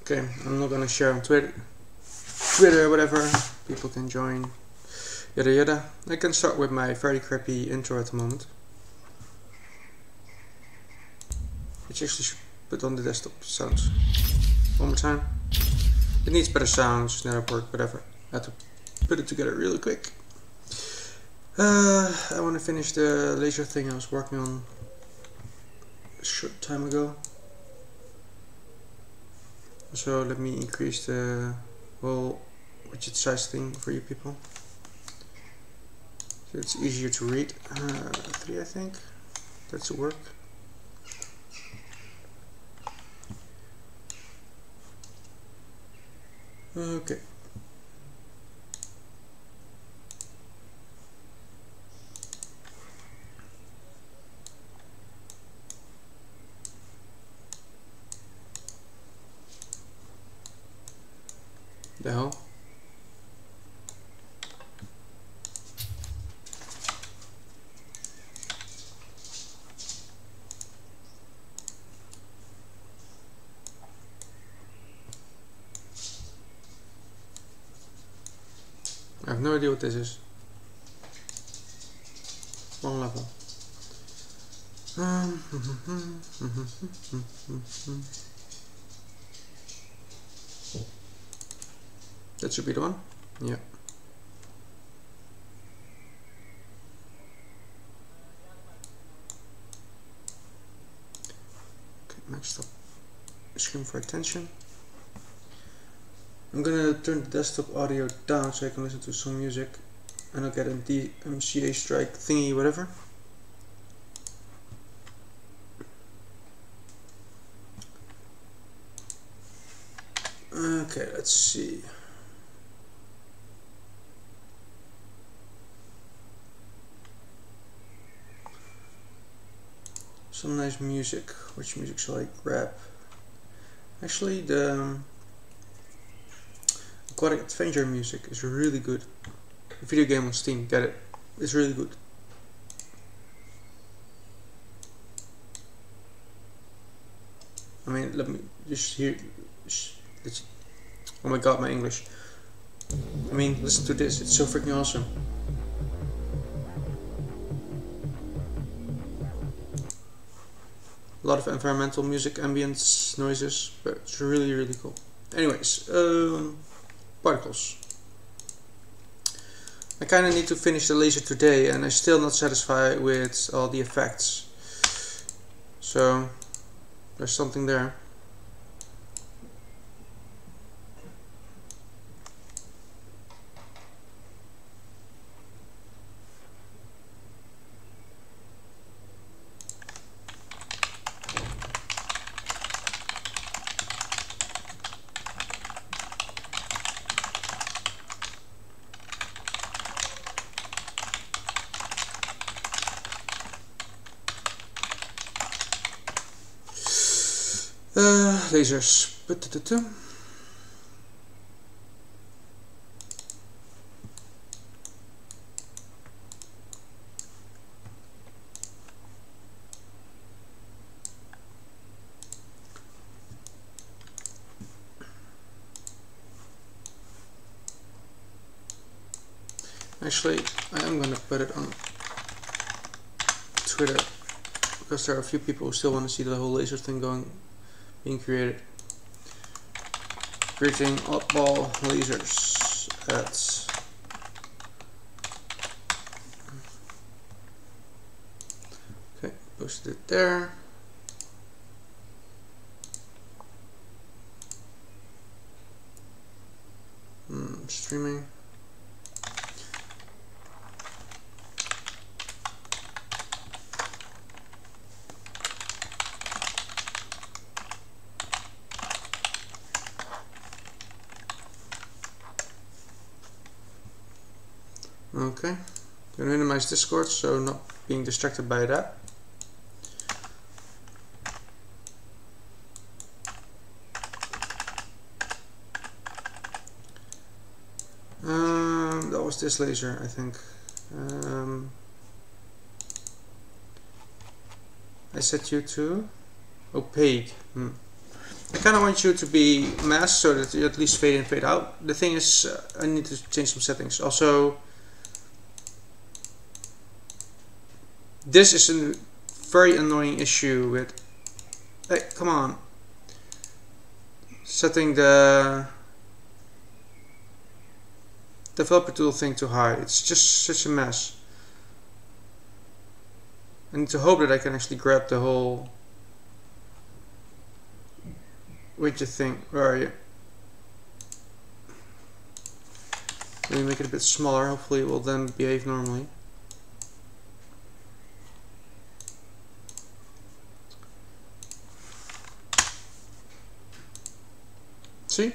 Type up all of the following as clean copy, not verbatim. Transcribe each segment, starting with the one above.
Okay, I'm not gonna share on Twitter, whatever. People can join. Yada yada. I can start with my very crappy intro at the moment, which actually should put on the desktop sounds. One more time. It needs better sounds, network work, whatever. I had to put it together really quick. I want to finish the laser thing I was working on a short time ago. So let me increase the whole widget size thing for you people, so it's easier to read. 3, I think. That's work. Okay. The hell? I have no idea what this is. One level. That should be the one. Yeah. Okay, next up, scream for attention. I'm gonna turn the desktop audio down so I can listen to some music, and I'll get a DMCA strike thingy, whatever. Okay, let's see. Some nice music. Which music shall I grab? Actually, the Aquatic Adventure music is really good. A video game on Steam, get it. It's really good. I mean, let me just hear. Oh my god, my English. I mean, listen to this, it's so freaking awesome. A lot of environmental music, ambience, noises, but it's really, really cool. Anyways, particles. I kind of need to finish the laser today, and I'm still not satisfied with all the effects. So, there's something there. Lasers. Actually, I am going to put it on Twitter, because there are a few people who still want to see the whole laser thing being created. Creating oddball lasers at okay, posted it there. Streaming. Okay, gonna minimize Discord so not being distracted by that. That was this laser, I think. I set you to opaque. I kind of want you to be masked so that you at least fade in, fade out. The thing is, I need to change some settings. Also, this is a very annoying issue with, hey, come on, setting the developer tool thing too high. It's just such a mess. I need to hope that I can actually grab the whole widget thing. Where are you? Let me make it a bit smaller. Hopefully it will then behave normally. See?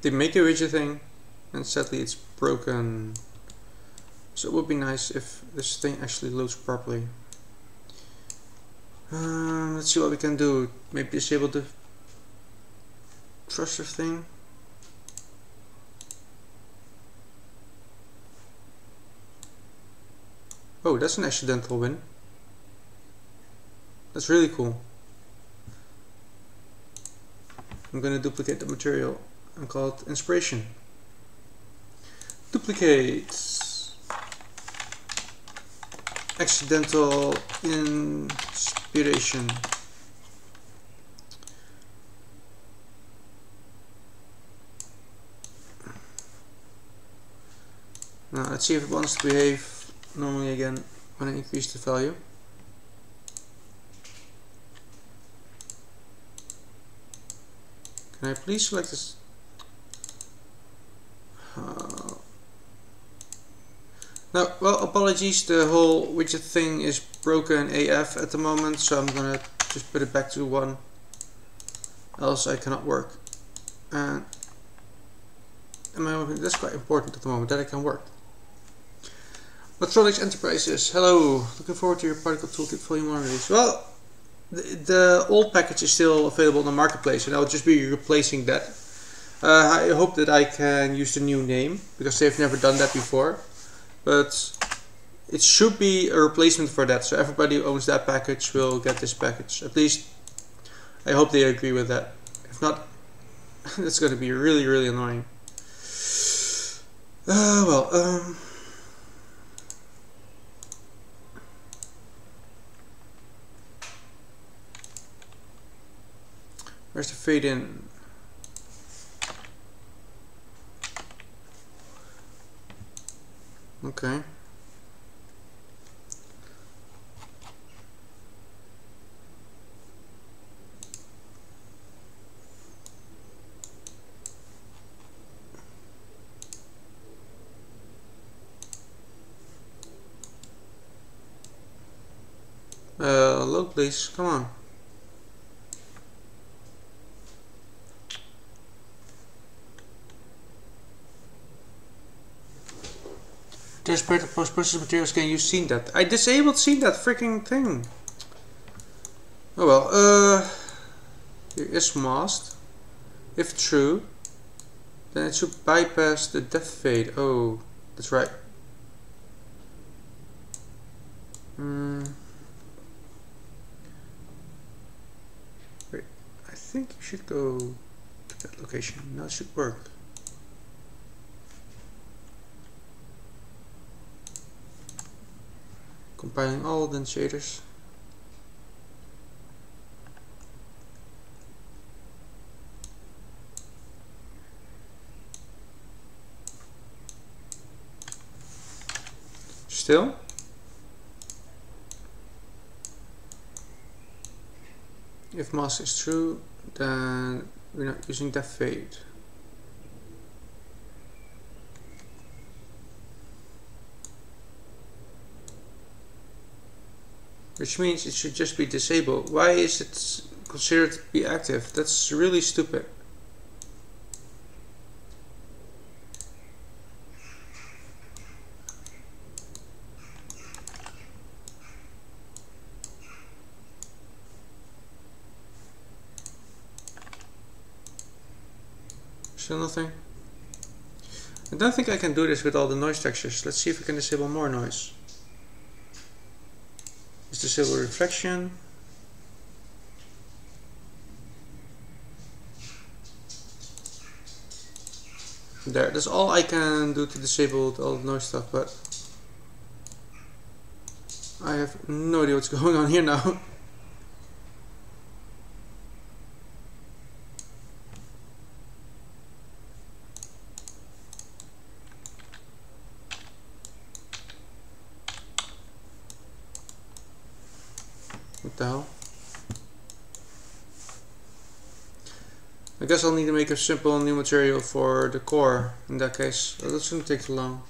They make a widget thing and sadly it's broken. So it would be nice if this thing actually loads properly. Let's see what we can do. Maybe disable the thruster thing. Oh, that's an accidental win. That's really cool. I'm gonna duplicate the material and call it inspiration. Duplicate. Accidental inspiration. Now let's see if it wants to behave normally again when I increase the value. Can I please select this? No, well, apologies, the whole widget thing is broken AF at the moment, so I'm gonna just put it back to 1, else I cannot work. And that's quite important at the moment, that I can work. Matronics Enterprises, hello, looking forward to your particle toolkit volume 1 release. Well, the old package is still available on the marketplace and I'll just be replacing that. I hope that I can use the new name, because they've never done that before. But it should be a replacement for that, so everybody who owns that package will get this package. At least I hope they agree with that. If not, that's going to be really, really annoying. Where's the fade in? Okay. Load please, come on. There's post-processed materials, can you see that? I disabled seeing that freaking thing. Oh well, here is masked. If true, then it should bypass the depth fade. Oh, that's right. Wait, I think you should go to that location. Now it should work. Compiling all the shaders. Still? If mask is true, then we're not using depth fade. Which means it should just be disabled. Why is it considered to be active? That's really stupid. Still nothing? I don't think I can do this with all the noise textures. Let's see if we can disable more noise. Let's disable reflection. There, that's all I can do to disable all the noise stuff, but I have no idea what's going on here now. What the hell? I guess I'll need to make a simple new material for the core in that case. That shouldn't take too long.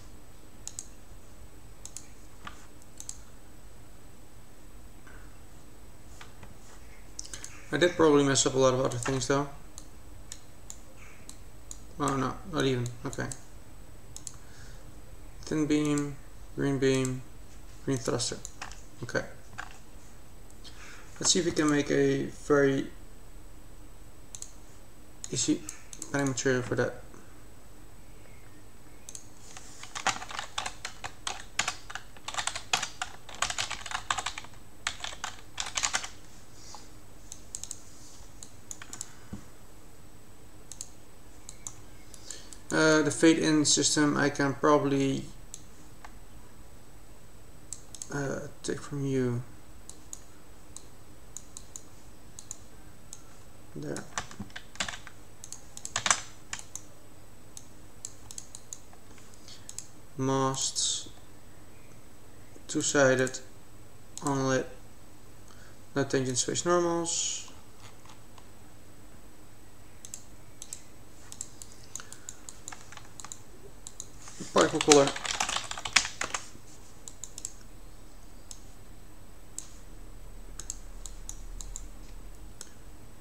I did probably mess up a lot of other things though. Oh no, not even. Okay. Thin beam, green thruster. Okay. Let's see if we can make a very easy padding material for that. The fade-in system I can probably take from you. There. Masts, two-sided, onlit, no tangent space normals. Particle color.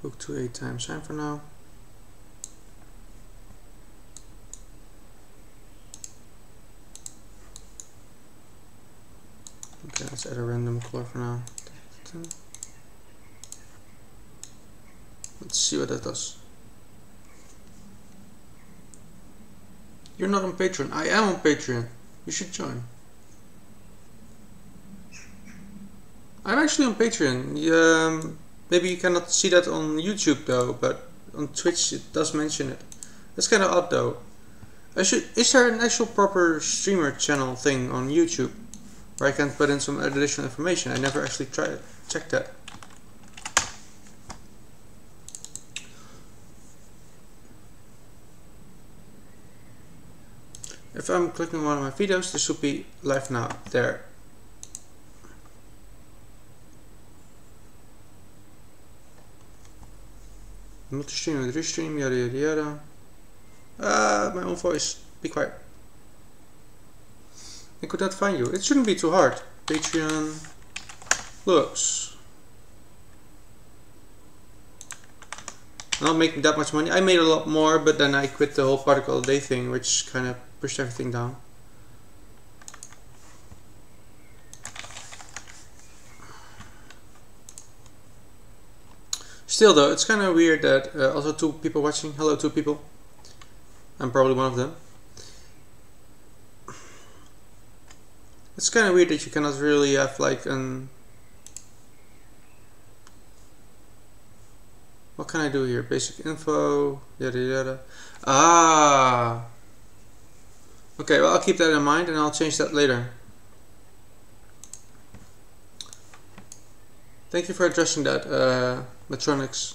Hook to 8 times sign for now. Okay, let's add a random color for now. Let's see what that does. You're not on Patreon. I am on Patreon. You should join. I'm actually on Patreon. Maybe you cannot see that on YouTube though, but on Twitch it does mention it. That's kind of odd though. Is there an actual proper streamer channel thing on YouTube where I can put in some additional information? I never actually checked that. If I'm clicking on one of my videos, this should be live now. There. Multi-stream and restream, yada yada yada. My own voice. Be quiet. I could not find you. It shouldn't be too hard. Patreon. Luos. I'm not making that much money. I made a lot more, but then I quit the whole particle a day thing, which kind of pushed everything down. Still though, it's kind of weird that also 2 people watching. Hello 2 people. I'm probably one of them. It's kind of weird that you cannot really have like an... What can I do here? Basic info, yada yada. Ah! Okay, well I'll keep that in mind and I'll change that later. Thank you for addressing that, Metronics.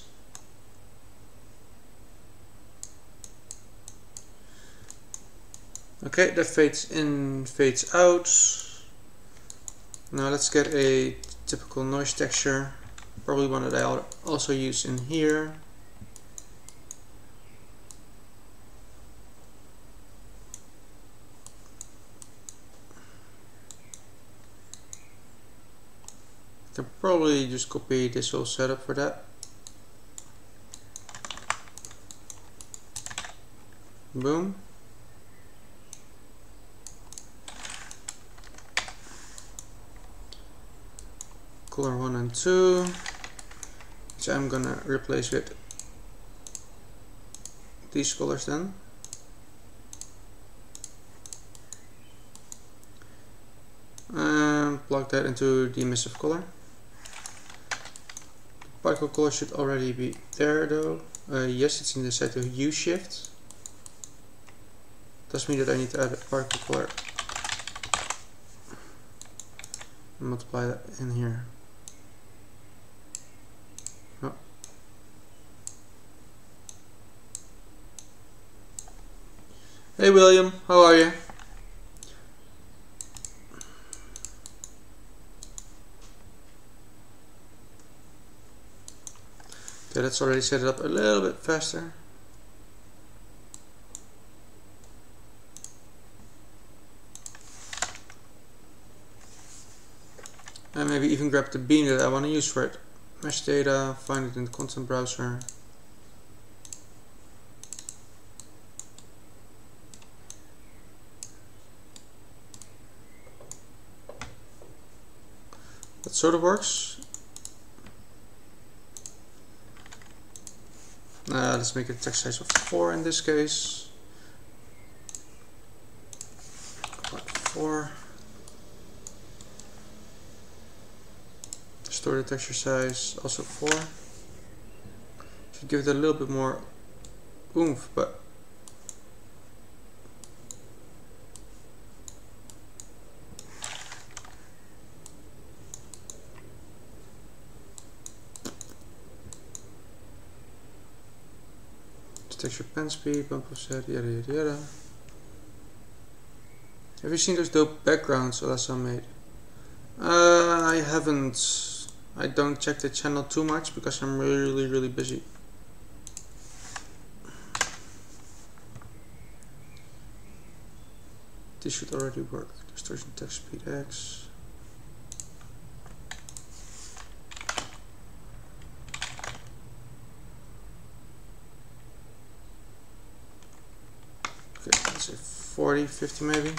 Okay, that fades in, fades out. Now let's get a typical noise texture. Probably one that I also use in here. I can probably just copy this whole setup for that. Boom. Color 1 and 2, which I'm gonna replace with these colors then. And plug that into the emissive color. Particle color should already be there though. Yes, it's in the set of U shift. Does mean that I need to add a particle color and multiply that in here. Oh. Hey William, how are you? Okay, let's already set it up a little bit faster. And maybe even grab the beam that I want to use for it. Mesh data, find it in the content browser. That sort of works. Let's make a text size of 4 in this case. 4. Store the texture size, also 4. Should give it a little bit more oomph, but texture pen speed, bump offset, yada yada yada. Have you seen those dope backgrounds Celeste made? I haven't. I don't check the channel too much because I'm really busy. This should already work. Distortion text speed X. Okay, let's say 40, 50 maybe.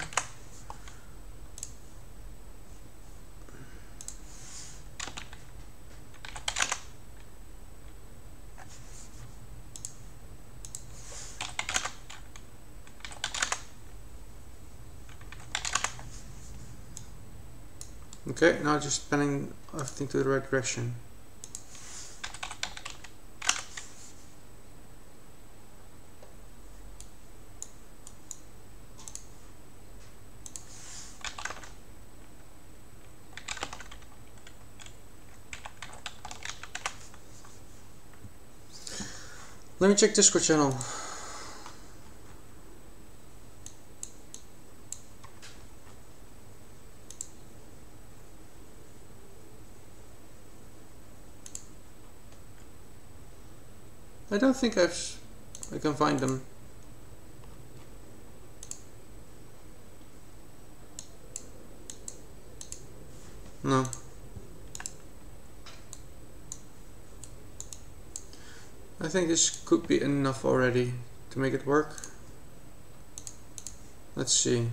Okay, now just panning everything to the right direction. Let me check Discord channel. I don't think I can find them. No. I think this could be enough already to make it work. Let's see.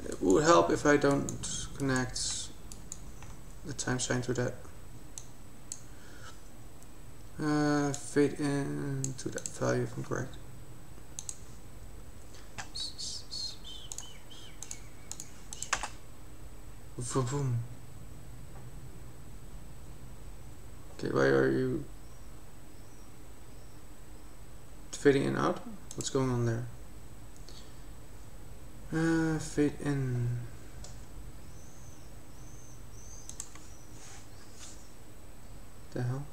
It would help if I don't connect the time sign to that. Fade into that value if I'm correct. Boom. Okay, why are you fading in and out? What's going on there? Fade in. The hell?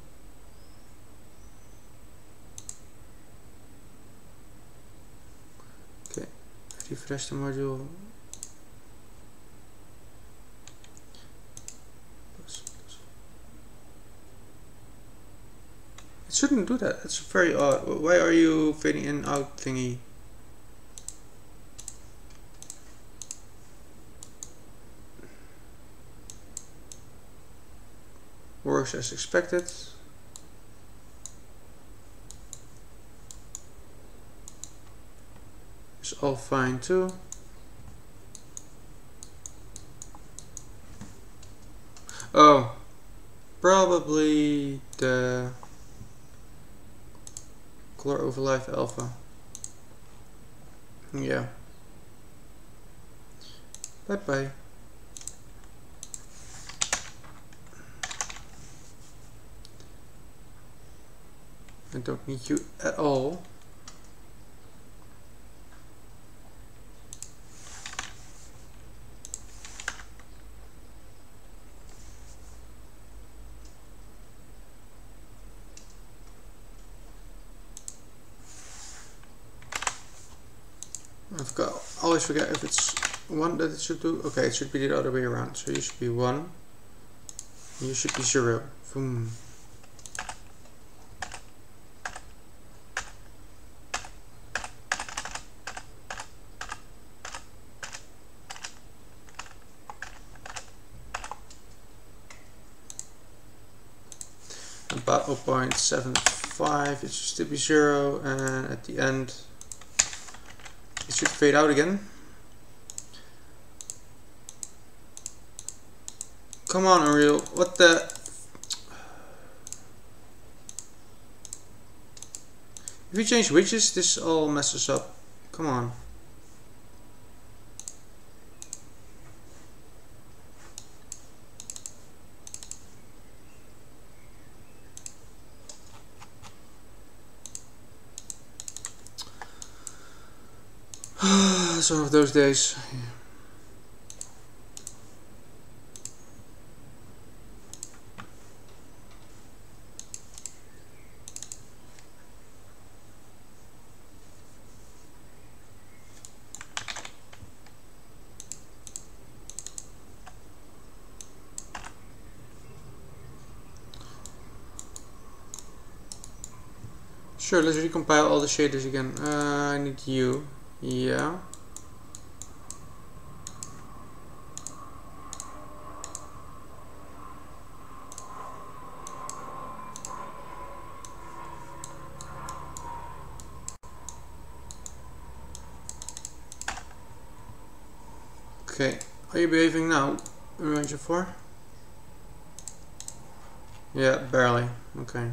Okay, refresh the module. It shouldn't do that. It's very odd. Why are you fading in and out thingy? Works as expected. It's all fine too. Oh, probably the color overlife alpha. Yeah. Bye bye. I don't need you at all. Always forget if it's 1 that it should do. Okay, it should be the other way around. So you should be 1. And you should be 0. Boom. About 0.75, it should still be 0, and at the end it should fade out again. Come on, Unreal, what the? If you change widgets, this all messes up. Come on. It's one of those days. Sure, let's recompile all the shaders again. I need you. Yeah. Okay, are you behaving now, Ranger 4? Yeah, barely. Okay.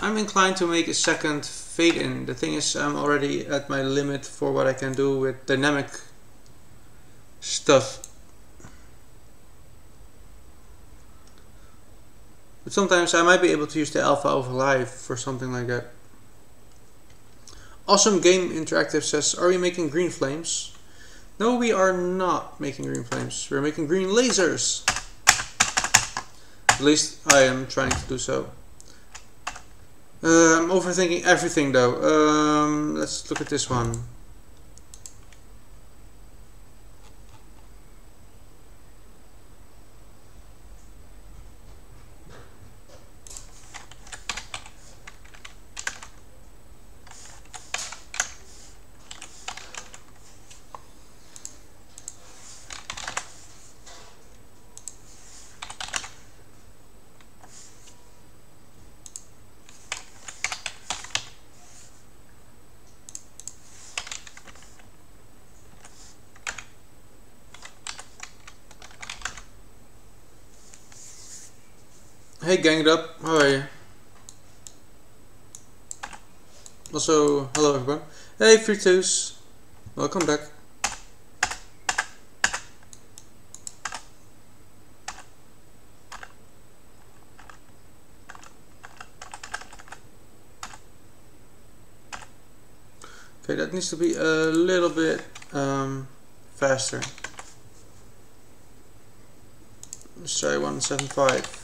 I'm inclined to make a second fade in. The thing is, I'm already at my limit for what I can do with dynamic stuff. But sometimes I might be able to use the alpha over live for something like that. Awesome Game Interactive says, are we making green flames? No, we are not making green flames. We're making green lasers. At least I am trying to do so. I'm overthinking everything though. Let's look at this one. Hey Ganged Up, how are you? Also, hello everyone. Hey Fritos, welcome back. Okay, that needs to be a little bit faster. Let's try 175.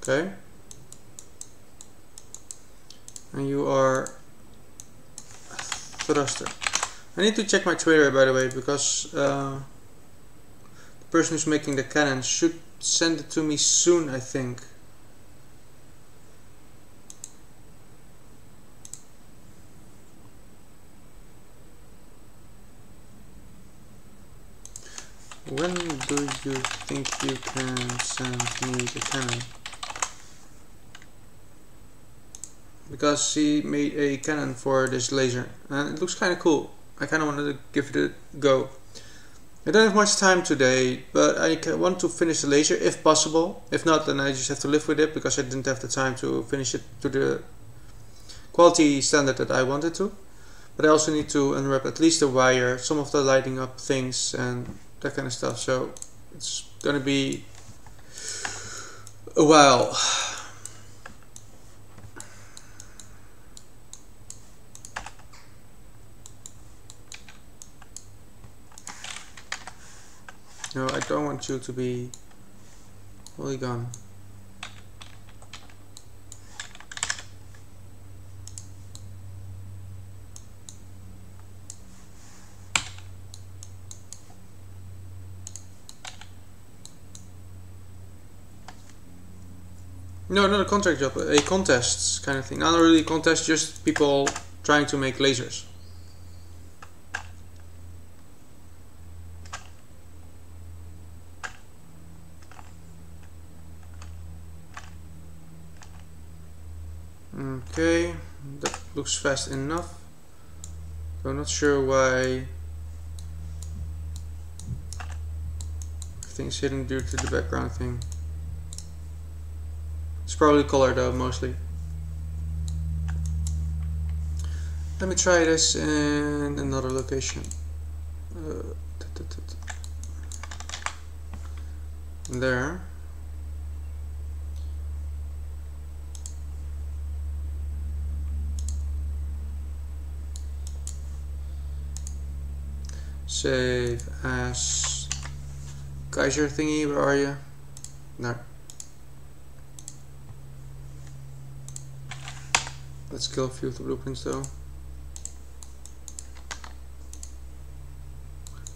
Okay, and you are thruster. I need to check my Twitter, by the way, because the person who's making the cannon should send it to me soon, I think. When do you think you can send me the cannon? because he made a cannon for this laser and it looks kind of cool. I kind of wanted to give it a go. I don't have much time today, but I want to finish the laser if possible. If not, then I just have to live with it because I didn't have the time to finish it to the quality standard that I wanted to. But I also need to unwrap at least the wire, some of the lighting up things and that kind of stuff. So it's gonna be a while. No, I don't want you to be fully gone. No, not a contract job, a contest kind of thing. Not really a contest, just people trying to make lasers. Okay, that looks fast enough. I'm not sure why everything's hidden due to the background thing. It's probably color though, mostly. Let me try this in another location. There. Save as Kaiser thingy, where are you? No. Let's kill a few of the blueprints though.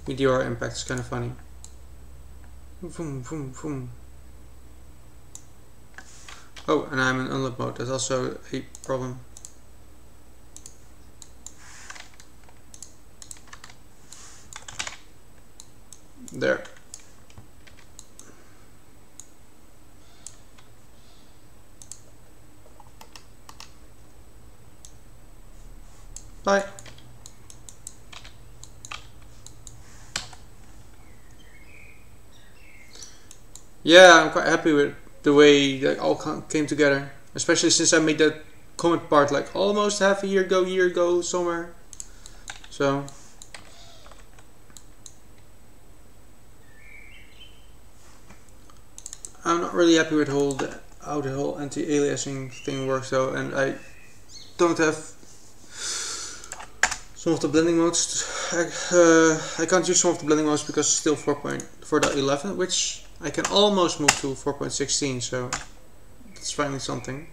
Meteor impact is kind of funny. Boom, boom, boom. Oh, and I'm in unlock mode. That's also a problem. There. Bye. Yeah, I'm quite happy with the way that all came together, especially since I made that comment part like almost half a year ago somewhere. So I'm not really happy with how the whole anti-aliasing thing works though, and I don't have some of the blending modes. I can't use some of the blending modes because it's still 4.4.11, which I can almost move to 4.16, so that's finally something.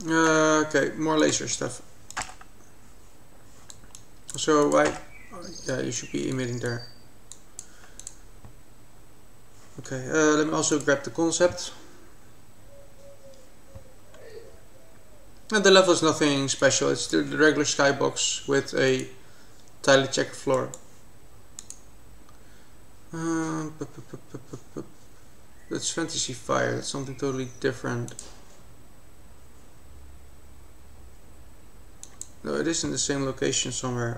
Okay, more laser stuff. So yeah, you should be emitting there. Okay, let me also grab the concept. And the level is nothing special, it's the regular skybox with a tightly checked floor. That's Fantasy Fire, that's something totally different. No, it is in the same location somewhere.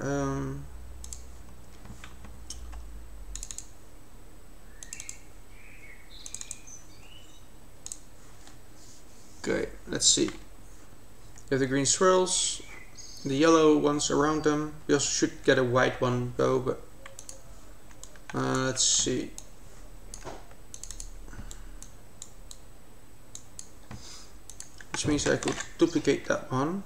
Okay, let's see. We have the green swirls, the yellow ones around them. We also should get a white one though, but let's see. Which means I could duplicate that one.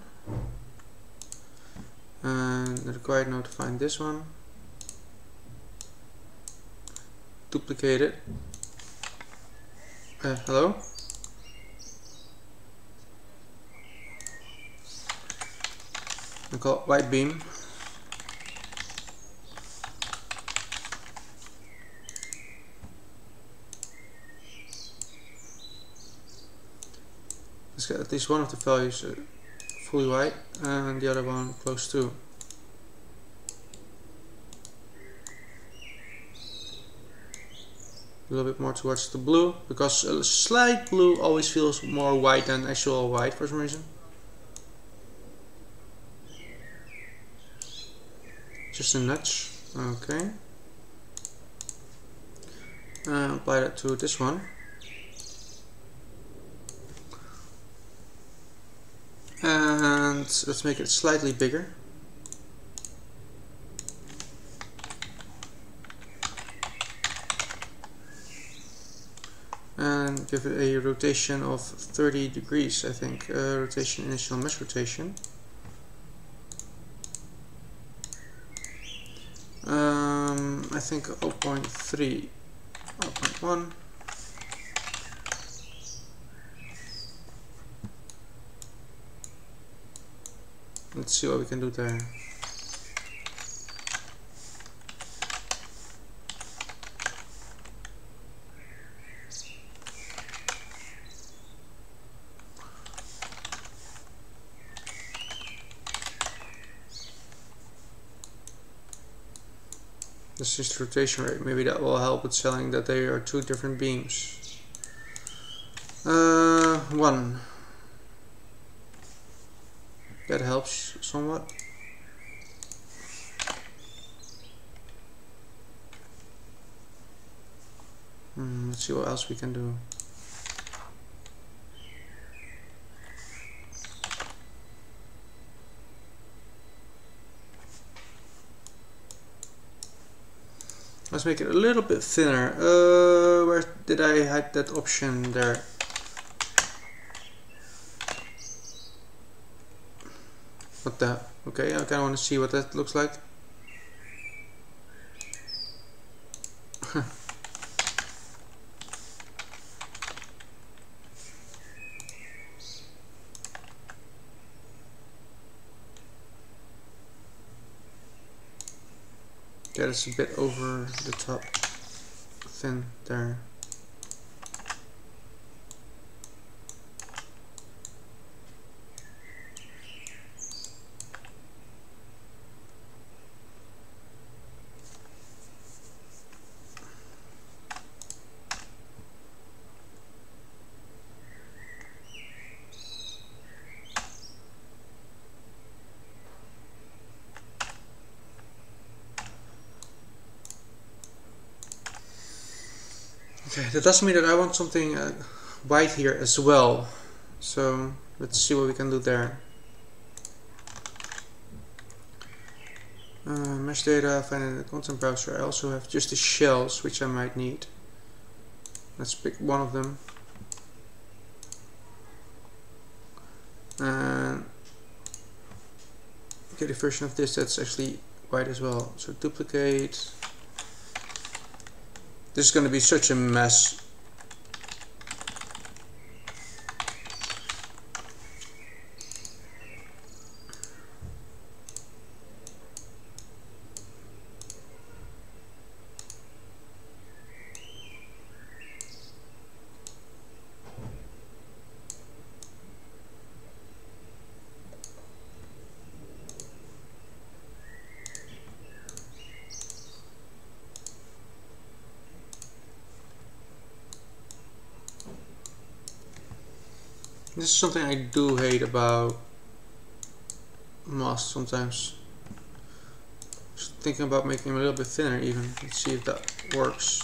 And the required node to find this one. Duplicate it. Hello? And call it white beam. Let's get at least one of the values fully white and the other one close to. A little bit more towards the blue, because a slight blue always feels more white than actual white for some reason. Just a nudge. Okay. Apply that to this one. And let's make it slightly bigger. And give it a rotation of 30 degrees, I think. Rotation, initial mesh rotation. I think 0.3, 0.1. Let's see what we can do there. This is rotation rate. Maybe that will help with selling that they are two different beams. 1. That helps somewhat. Let's see what else we can do. Let's make it a little bit thinner. Where did I hide that option there? What the? Okay, I kind of want to see what that looks like. That is a bit over the top, thin there. Okay, that doesn't mean that I want something white here as well. So let's see what we can do there. Mesh data, find in the content browser. I also have just the shells, which I might need. Let's pick one of them. And get a version of this that's actually white as well. So duplicate. This is going to be such a mess. This is something I do hate about masks sometimes. Just thinking about making them a little bit thinner even. Let's see if that works.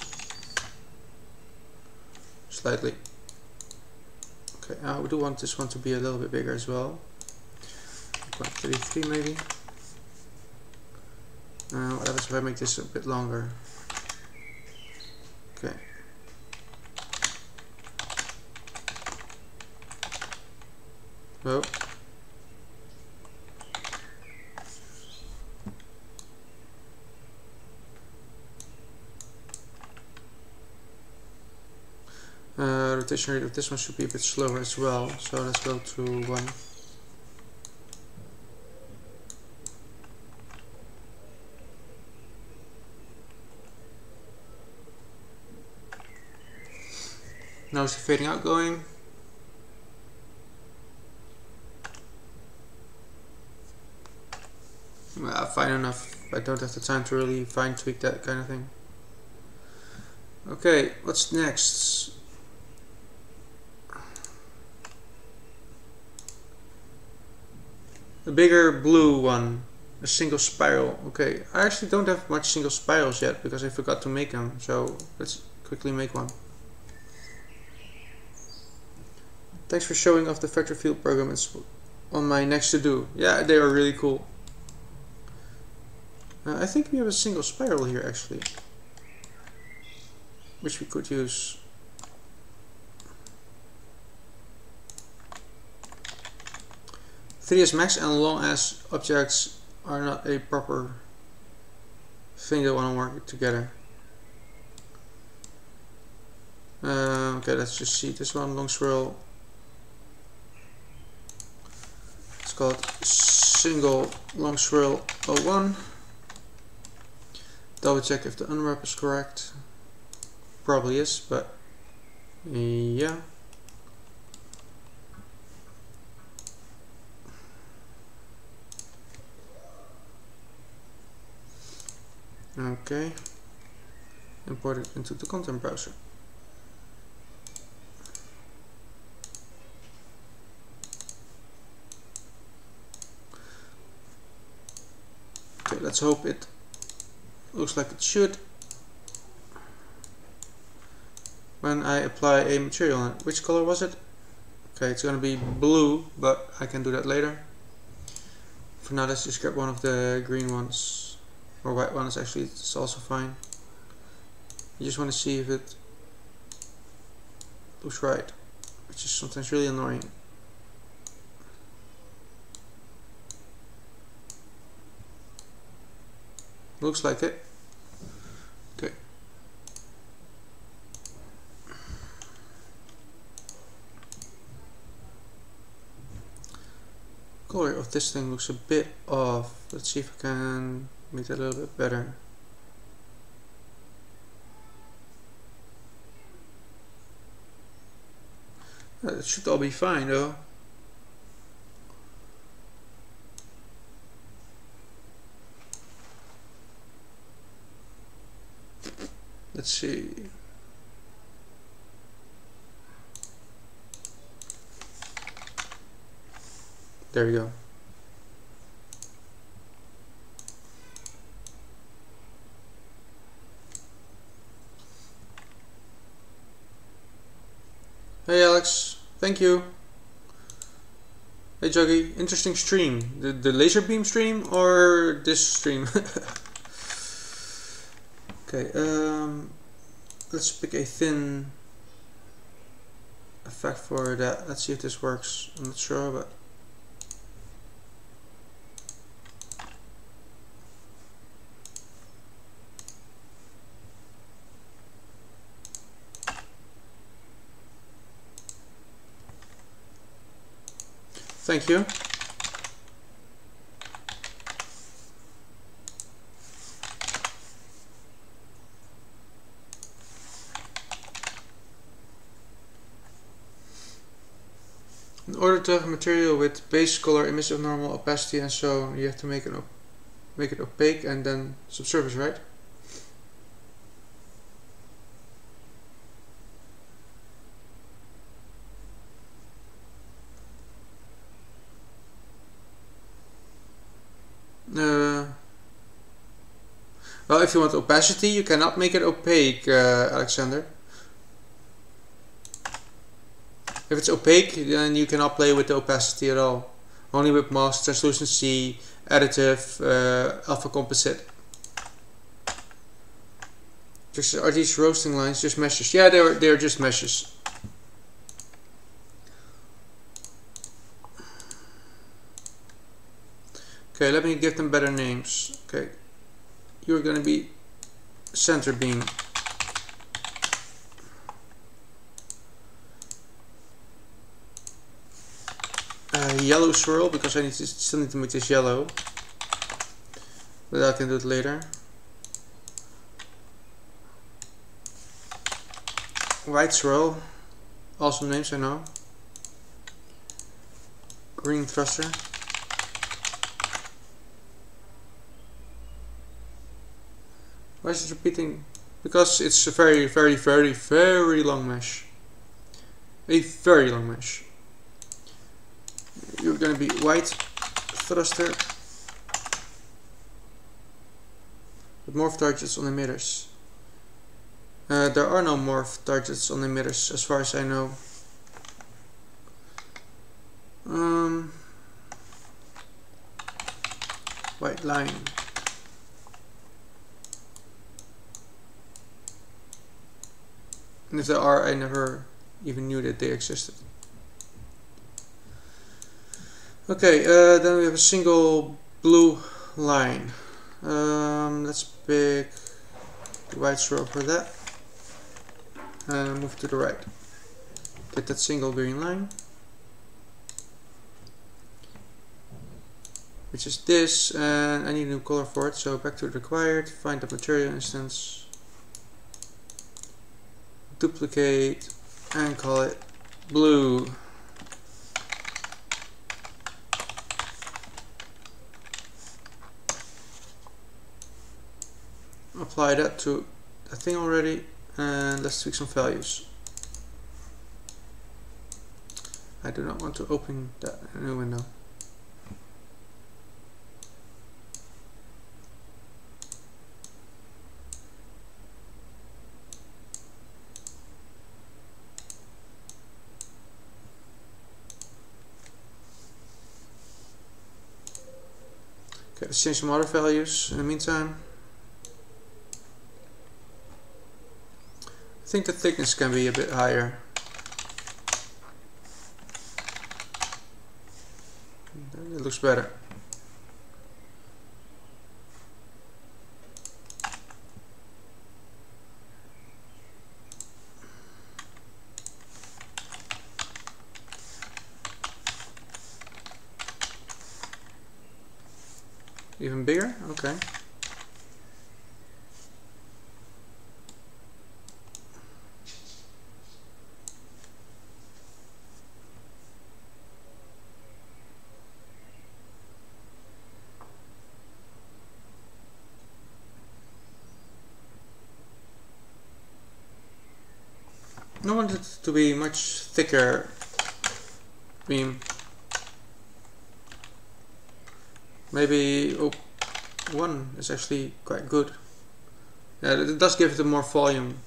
Slightly. Okay, we do want this one to be a little bit bigger as well. 33 maybe. What happens if I make this a bit longer? Okay. Oh. Rotation rate of this one should be a bit slower as well, so let's go to 1. Now is the fading out going? Fine enough. I don't have the time to really fine tweak that kind of thing. Okay, what's next? A bigger blue one. A single spiral. Okay, I actually don't have much single spirals yet because I forgot to make them. So let's quickly make one. Thanks for showing off the vector field program. It's on my next to do. Yeah, they are really cool. I think we have a single spiral here actually, which we could use. Three is max, and long as objects are not a proper thing that want to work together. Okay, let's just see this one. Long swirl. It's called single long swirl 01. Double check if the unwrap is correct. Probably is, but yeah. Okay. Import it into the content browser. Okay, let's hope it looks like it should. When I apply a material on it. Which color was it? Okay, it's gonna be blue, but I can do that later. For now, let's just grab one of the green ones. Or white ones, actually, it's also fine. You just want to see if it looks right, which is sometimes really annoying. Looks like it. Okay. Color of this thing looks a bit off. Let's see if I can make that a little bit better. It should all be fine though. Let's see. There we go. Hey Alex, thank you. Hey Juggy, interesting stream. The laser beam stream or this stream? Okay, let's pick a thin effect for that. Let's see if this works. I'm not sure, but thank you. In order to have a material with base color, emissive, normal, opacity, and so on, you have to make it opaque and then subsurface, right? Well, if you want opacity, you cannot make it opaque, Alexander. If it's opaque, then you cannot play with the opacity at all. Only with mask, translucency, additive, alpha composite. Are these roasting lines just meshes? Yeah, they're just meshes. Okay, let me give them better names. Okay, you're going to be center beam. Yellow swirl, because I still need to make this yellow, but I can do it later. White swirl, awesome names I know. Green thruster. Why is it repeating because it's a very, very, very, very long mesh. A very long mesh. You're gonna be white thruster with morph targets on emitters. There are no morph targets on emitters as far as I know. White line. And if there are, I never even knew that they existed. Okay, then we have a single blue line. Let's pick the white swirl for that. And move to the right. Get that single green line, which is this, and I need a new color for it, so back to the required, find the material instance, duplicate, and call it blue. Apply that to the thing already, and let's tweak some values. I do not want to open that in a new window. Okay, let's change some other values in the meantime. I think the thickness can be a bit higher. It looks better. Even bigger? Okay. I want it to be much thicker beam. Maybe one is actually quite good. Yeah, it does give it more volume.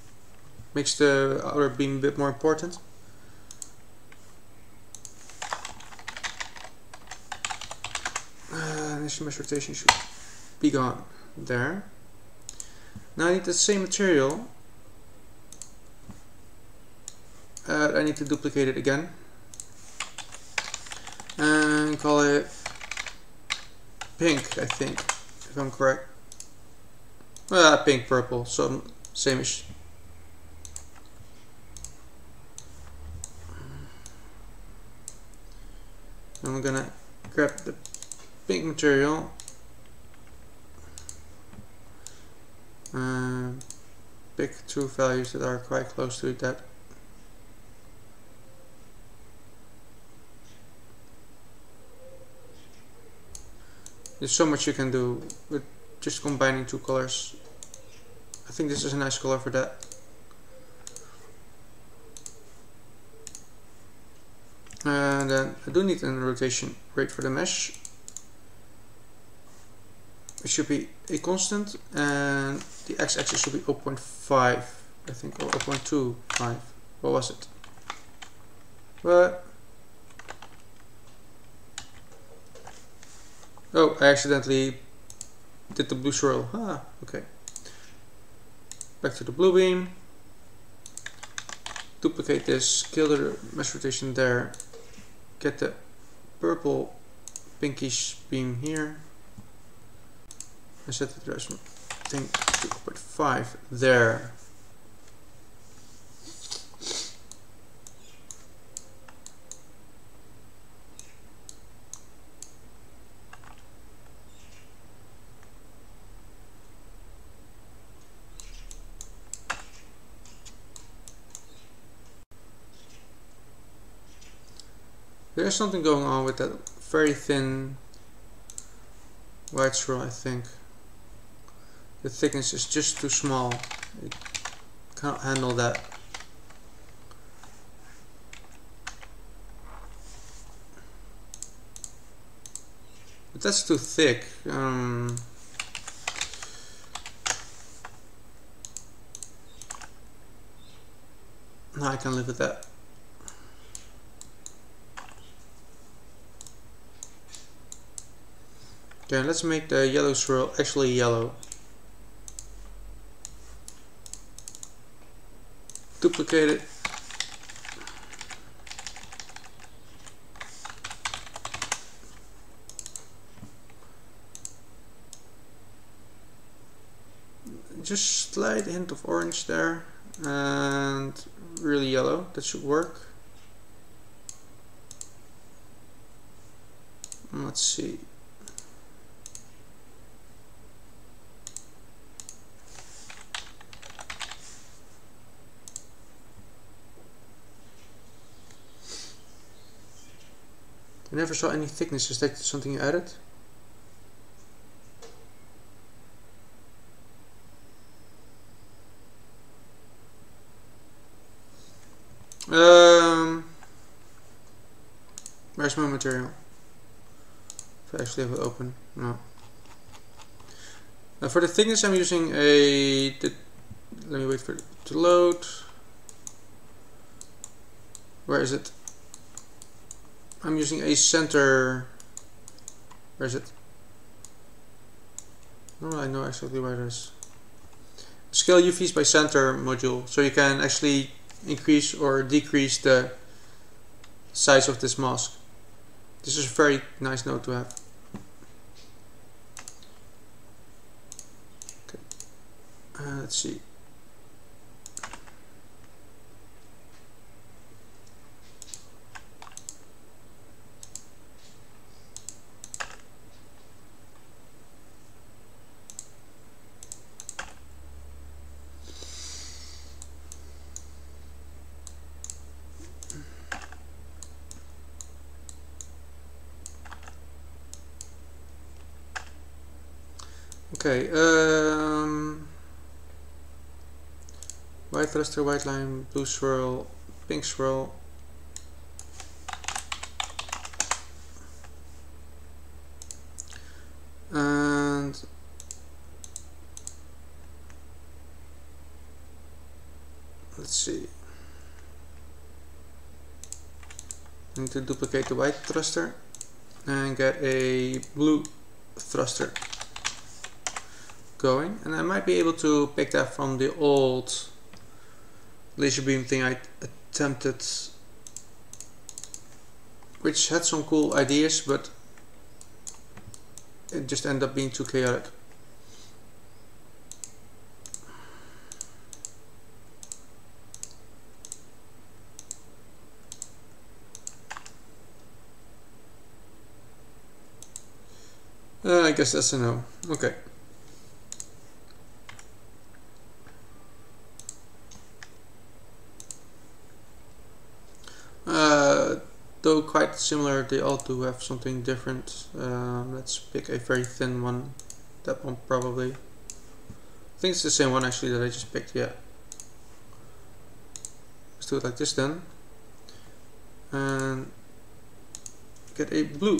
Makes the outer beam a bit more important. Initial mesh rotation should be gone there. Now I need the same material. I need to duplicate it again and call it pink, I think, if I'm correct. Pink, purple, so same-ish. I'm gonna grab the pink material and pick two values that are quite close to that. There's so much you can do with just combining two colors. I think this is a nice color for that. And then I do need a rotation rate for the mesh. It should be a constant, and the x-axis should be 0.5, I think, or 0.25. What was it? But oh, I accidentally did the blue swirl. Okay. Back to the blue beam. Duplicate this, kill the mesh rotation there. Get the purple pinkish beam here. And set the rest thing to 0.5 there. There's something going on with that very thin white swirl, I think. The thickness is just too small. It can't handle that. But that's too thick. No, I can live with that. Okay, let's make the yellow swirl actually yellow. Duplicate it. Just slight hint of orange there, and really yellow. That should work. Let's see. I never saw any thickness. Is that something you added? Where's my material? If I actually have it open, no. For the thickness, I'm using a. Let me wait for it to load. Where is it? I'm using a center. Where is it? No, I know exactly where it is. Scale UVs by center module, so you can actually increase or decrease the size of this mask. This is a very nice node to have. Okay. Let's see. Okay, white thruster, white line, blue swirl, pink swirl. And let's see. I need to duplicate the white thruster and get a blue thruster going, and I might be able to pick that from the old laser beam thing I attempted, which had some cool ideas, but it just ended up being too chaotic. I guess that's a no. Okay. Though quite similar, they all do have something different. Let's pick a very thin one. That one probably. I think it's the same one actually that I just picked, yeah. Let's do it like this then. And get a blue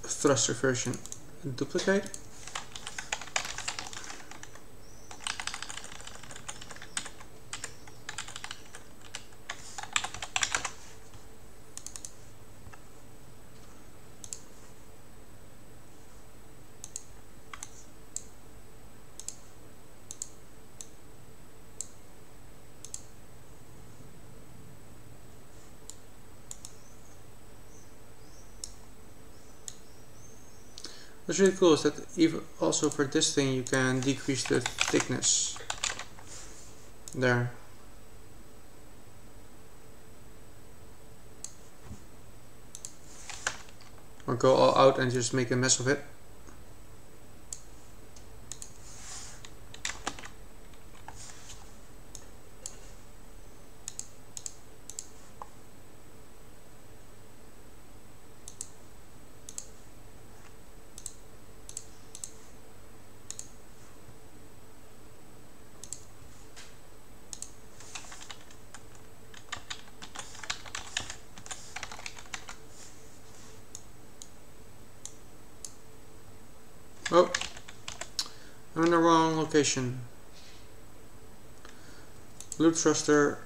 thruster version. Duplicate. What's really cool is that even also for this thing you can decrease the thickness there. Or go all out and just make a mess of it. Oh, I'm in the wrong location. Blue thruster.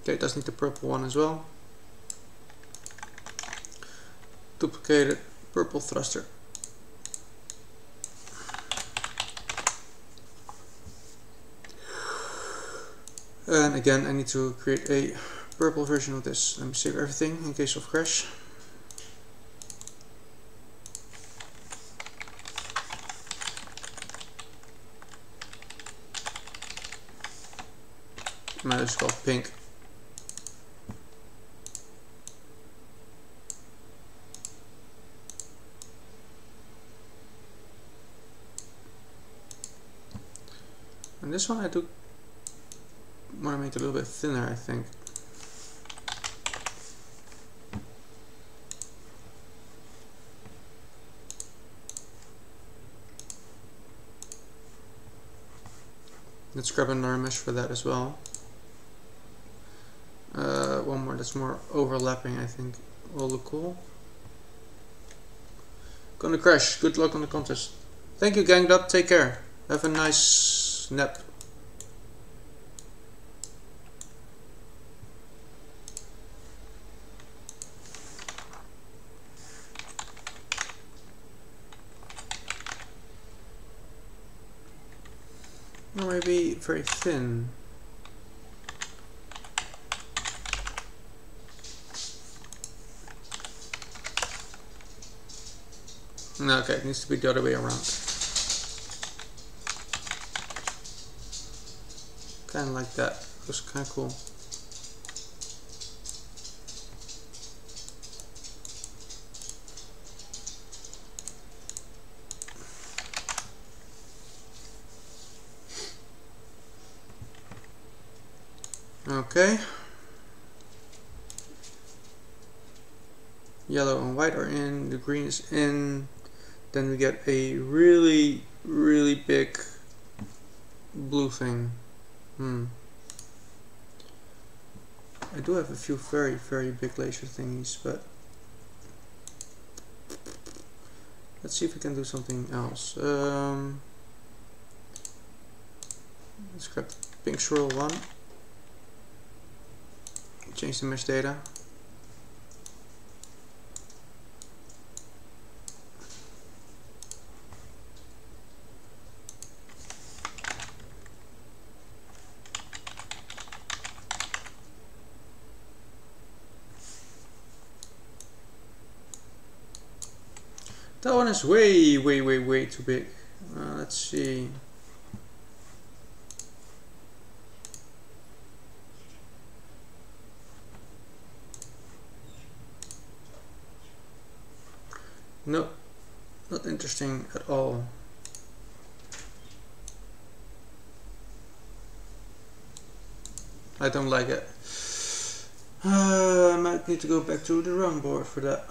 Okay, it does need the purple one as well. Duplicated purple thruster. And again, I need to create a purple version of this. Let me save everything in case of crash. Might as well pink. And this one I do want to make it a little bit thinner, I think. Let's grab another mesh for that as well. One more that's more overlapping, I think will look cool. Gonna crash. Good luck on the contest. Thank you, Gangdot. Take care. Have a nice nap. Or maybe very thin. No, okay, it needs to be the other way around. Kind of like that. Looks kind of cool. Okay. Yellow and white are in, the green is in. Then we get a really, really big blue thing. I do have a few very, very big laser thingies, but let's see if we can do something else. Let's grab the pink swirl one. Change the mesh data. That one is way, way, way, way too big. Let's see. Nope, not interesting at all. I don't like it. I might need to go back to the drawing board for that.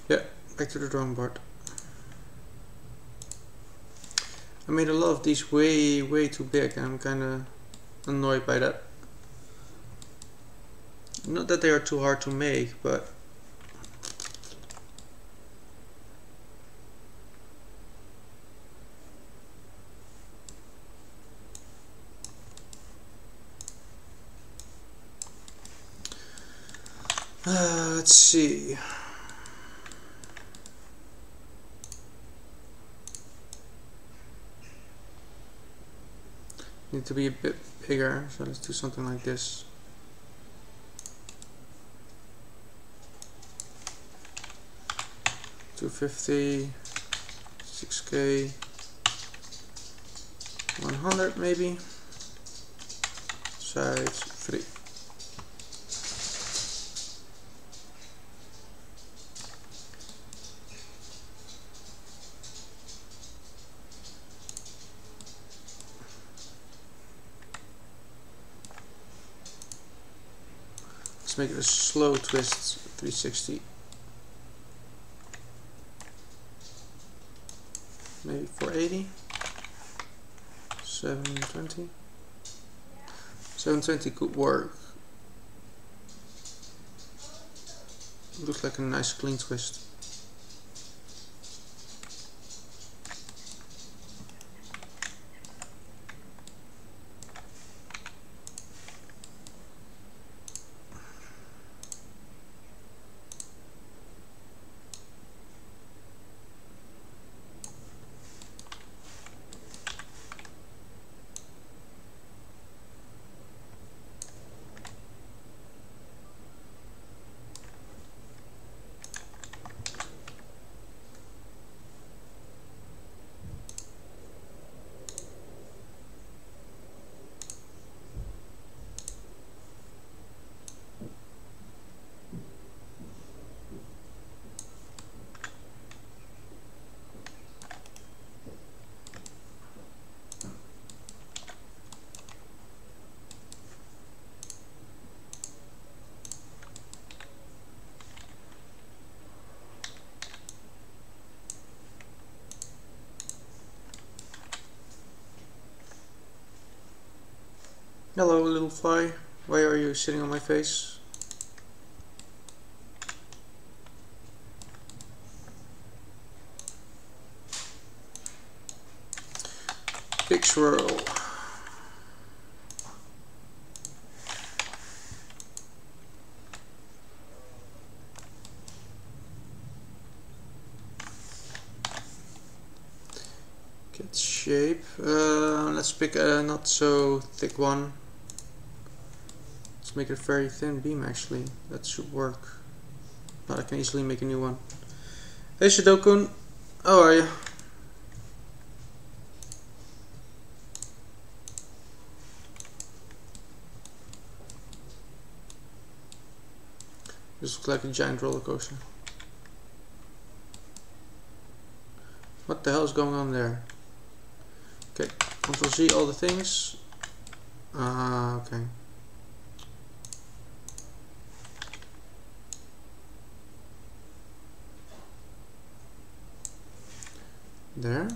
Yeah, back to the drawing board. I made a lot of these way, way too big, and I'm kinda annoyed by that. Not that they are too hard to make, but let's see. Need to be a bit bigger, so let's do something like this. $250, 6K, 100 maybe. Size 3. Let's make it a slow twist, 360. Maybe 480. 720. 720 could work. Looks like a nice clean twist. Hello, little fly. Why are you sitting on my face? Big swirl. Get shape. Let's pick a not so thick one. Make it a very thin beam actually. That should work. But I can easily make a new one. Hey Shadokun, how are you? This looks like a giant roller coaster. What the hell is going on there? Okay, Ctrl Z all the things. Okay. There.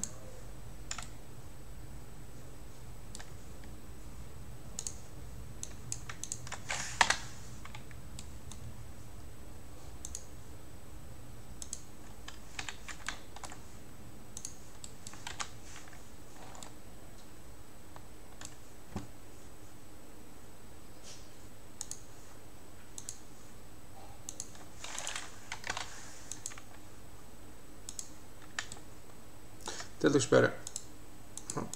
That looks better. Oh.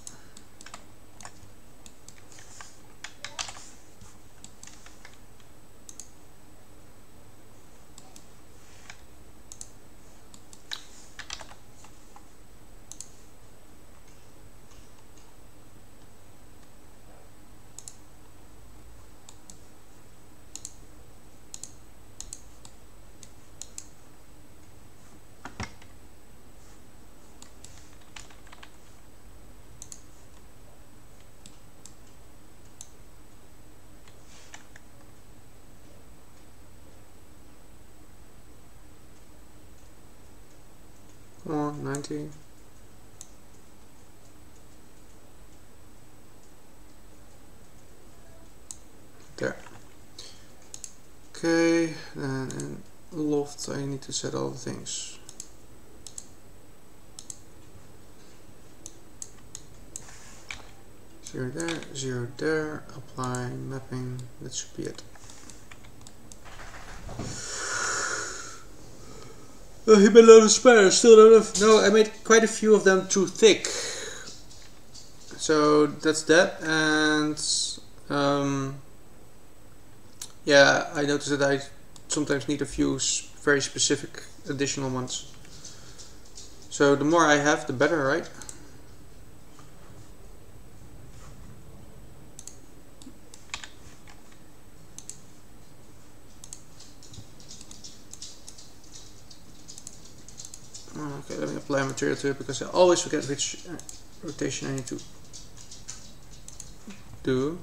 Come on, 90. There. Okay, then in loft I need to set all the things. Zero there, 0 there, apply mapping, that should be it. He made a lot of spares, still don't have. No, I made quite a few of them too thick. So that's that, and yeah, I noticed that I sometimes need a few very specific additional ones. So the more I have, the better, right? Okay, let me apply material to it because I always forget which rotation I need to do.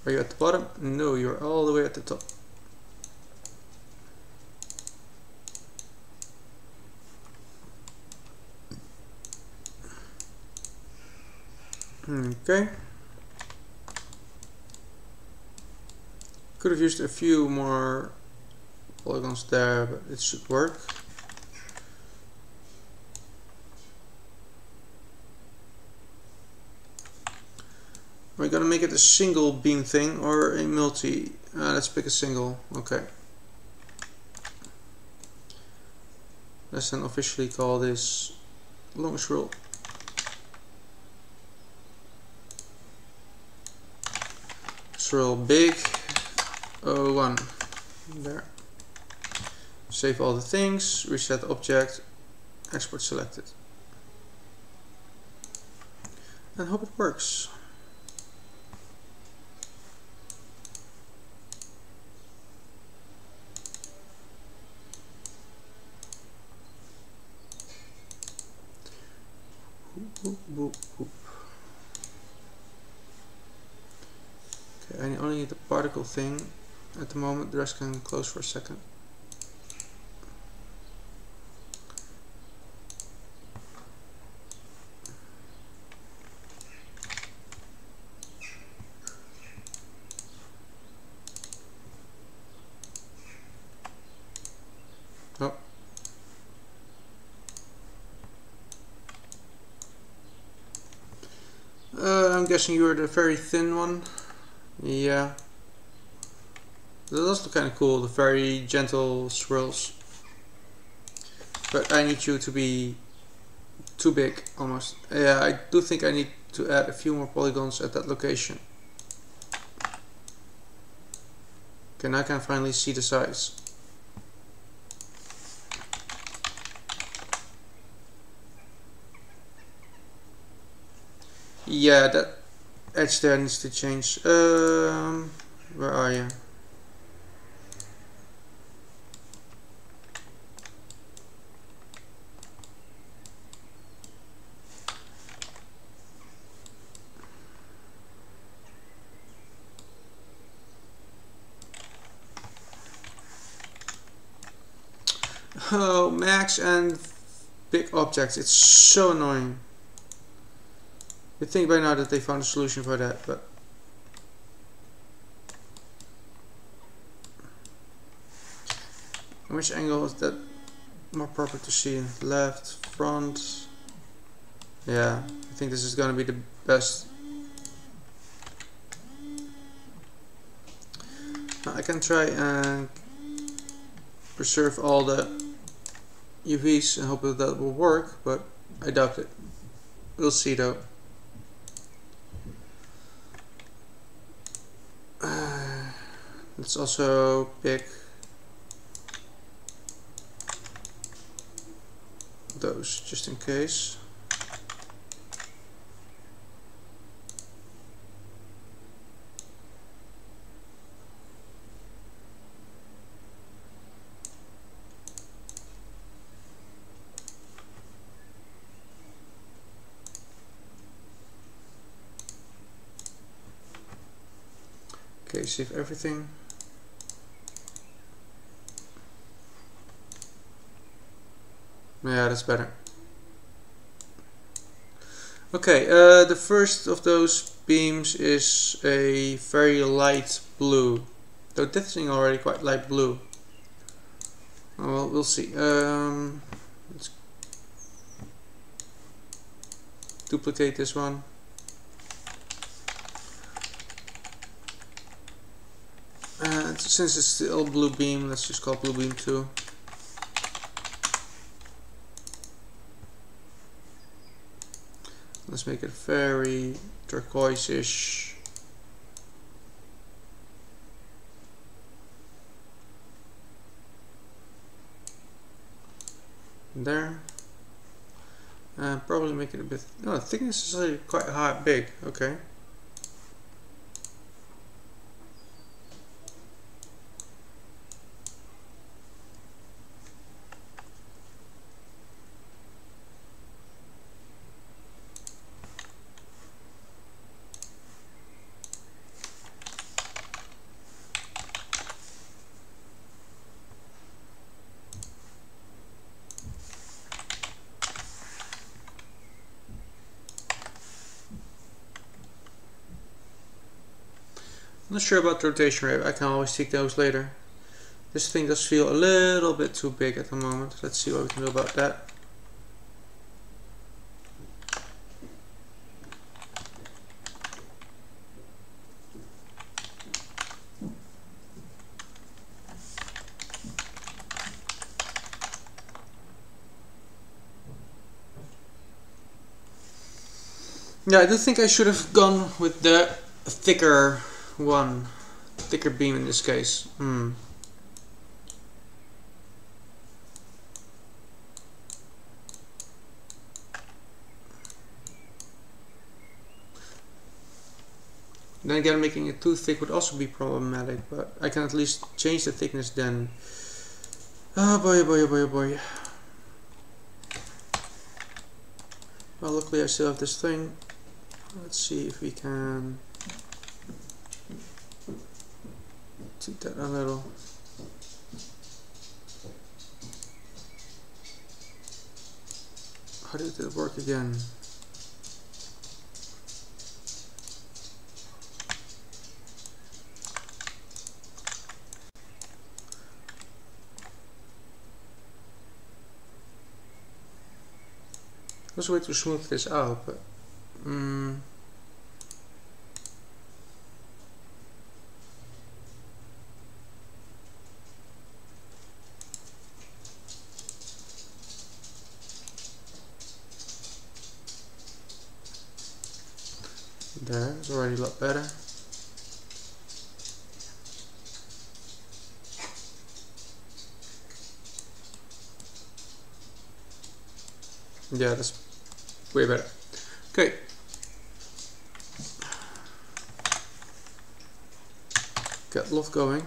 Are you at the bottom? No, you're all the way at the top. Okay. Could have used a few more polygons there, but it should work. We're gonna make it a single beam thing or a multi. Let's pick a single. Okay. Let's then officially call this long swirl. Swirl big 01. There. Save all the things, reset the object, export selected. And hope it works. Boop, boop, boop. Okay, I only need the particle thing at the moment, the rest can close for a second. Oh. I'm guessing you're the very thin one. Yeah. That does look kind of cool, the very gentle swirls. But I need you to be too big, almost. Yeah, I do think I need to add a few more polygons at that location. Okay, now I can finally see the size. Yeah, that edge there needs to change. Where are you? Oh, max and big objects. It's so annoying. You'd think by now that they found a solution for that, but which angle is that more proper to see? Left, front. Yeah, I think this is gonna be the best. Now I can try and preserve all the UVs and hope that that will work, but I doubt it. We'll see though. Let's also pick those just in case. Okay, save everything. Yeah, that's better. Okay, the first of those beams is a very light blue. Though this thing already quite light blue. Oh, well, we'll see. Let's duplicate this one. And since it's still blue beam, let's just call it blue beam 2. Let's make it very turquoise-ish. There. And probably make it a bit. No, thickness is already quite high, big. Okay. I'm not sure about the rotation rate. I can always take those later. This thing does feel a little bit too big at the moment. Let's see what we can do about that. Yeah, I do think I should have gone with the thicker one, thicker beam in this case. Then again, making it too thick would also be problematic, but I can at least change the thickness then. Oh boy, oh boy, oh boy, oh boy. Well, luckily I still have this thing. Let's see if we can tweak that a little. How did it work again? There's a way to smooth this out, but there, it's already a lot better. Yeah, that's way better. Okay. Get loft going.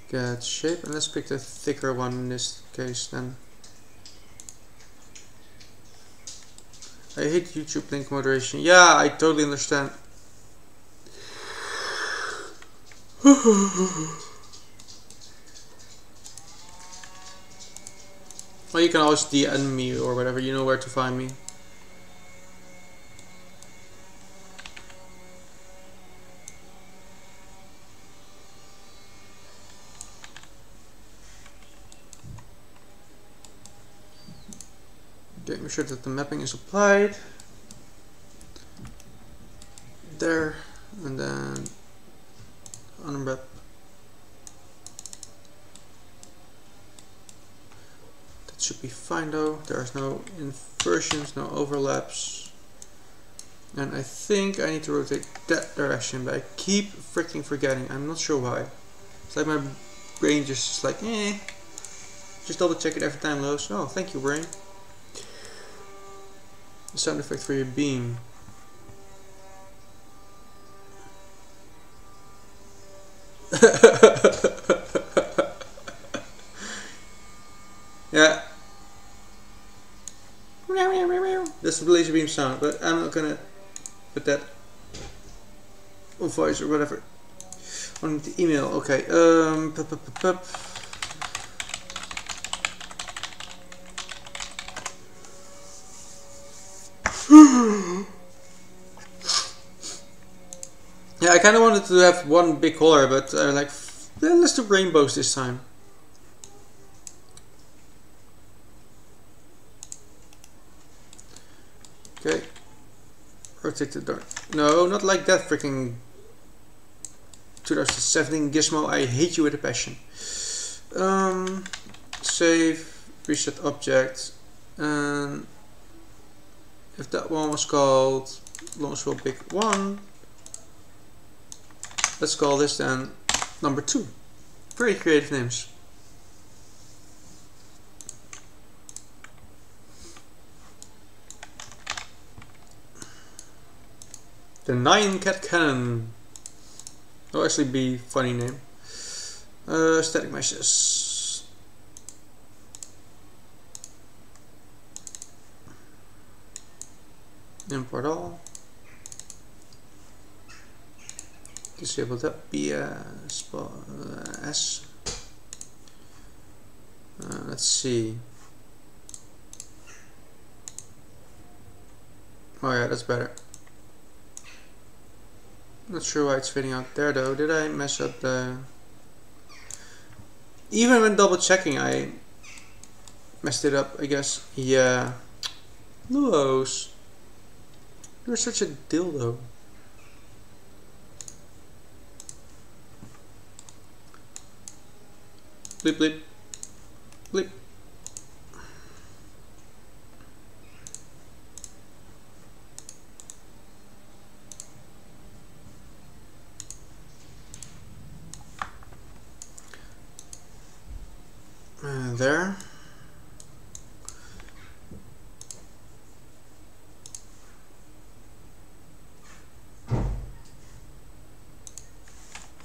Get shape, and let's pick the thicker one in this case then. I hate YouTube link moderation. Yeah, I totally understand. Well, you can always DM me or whatever, you know where to find me. Okay, make sure that the mapping is applied. There, and then unwrap. Should be fine though. There's no inversions, no overlaps, and I think I need to rotate that direction, but I keep freaking forgetting. I'm not sure why. It's like my brain just like just double check it every time, Luos. Oh, thank you, brain. The sound effect for your beam. Yeah. That's the laser beam sound, but I'm not gonna put that on voice or whatever on the email. Okay. Yeah, I kind of wanted to have one big color, but like, let's do rainbows this time. Okay. Rotate the door. No, not like that freaking 2017 Gizmo, I hate you with a passion. Save, reset object, and if that one was called Swirl Big 1, let's call this then number 2. Very creative names. The 9 Cat Cannon. That'll actually be a funny name. Static meshes. Import all. Disable that S. Let's see. Oh yeah, that's better. Not sure why it's fitting out there though. Did I mess up the... Even when double checking I messed it up, I guess. Yeah. Luos. You're such a dildo. Bleep bleep. Bleep. There.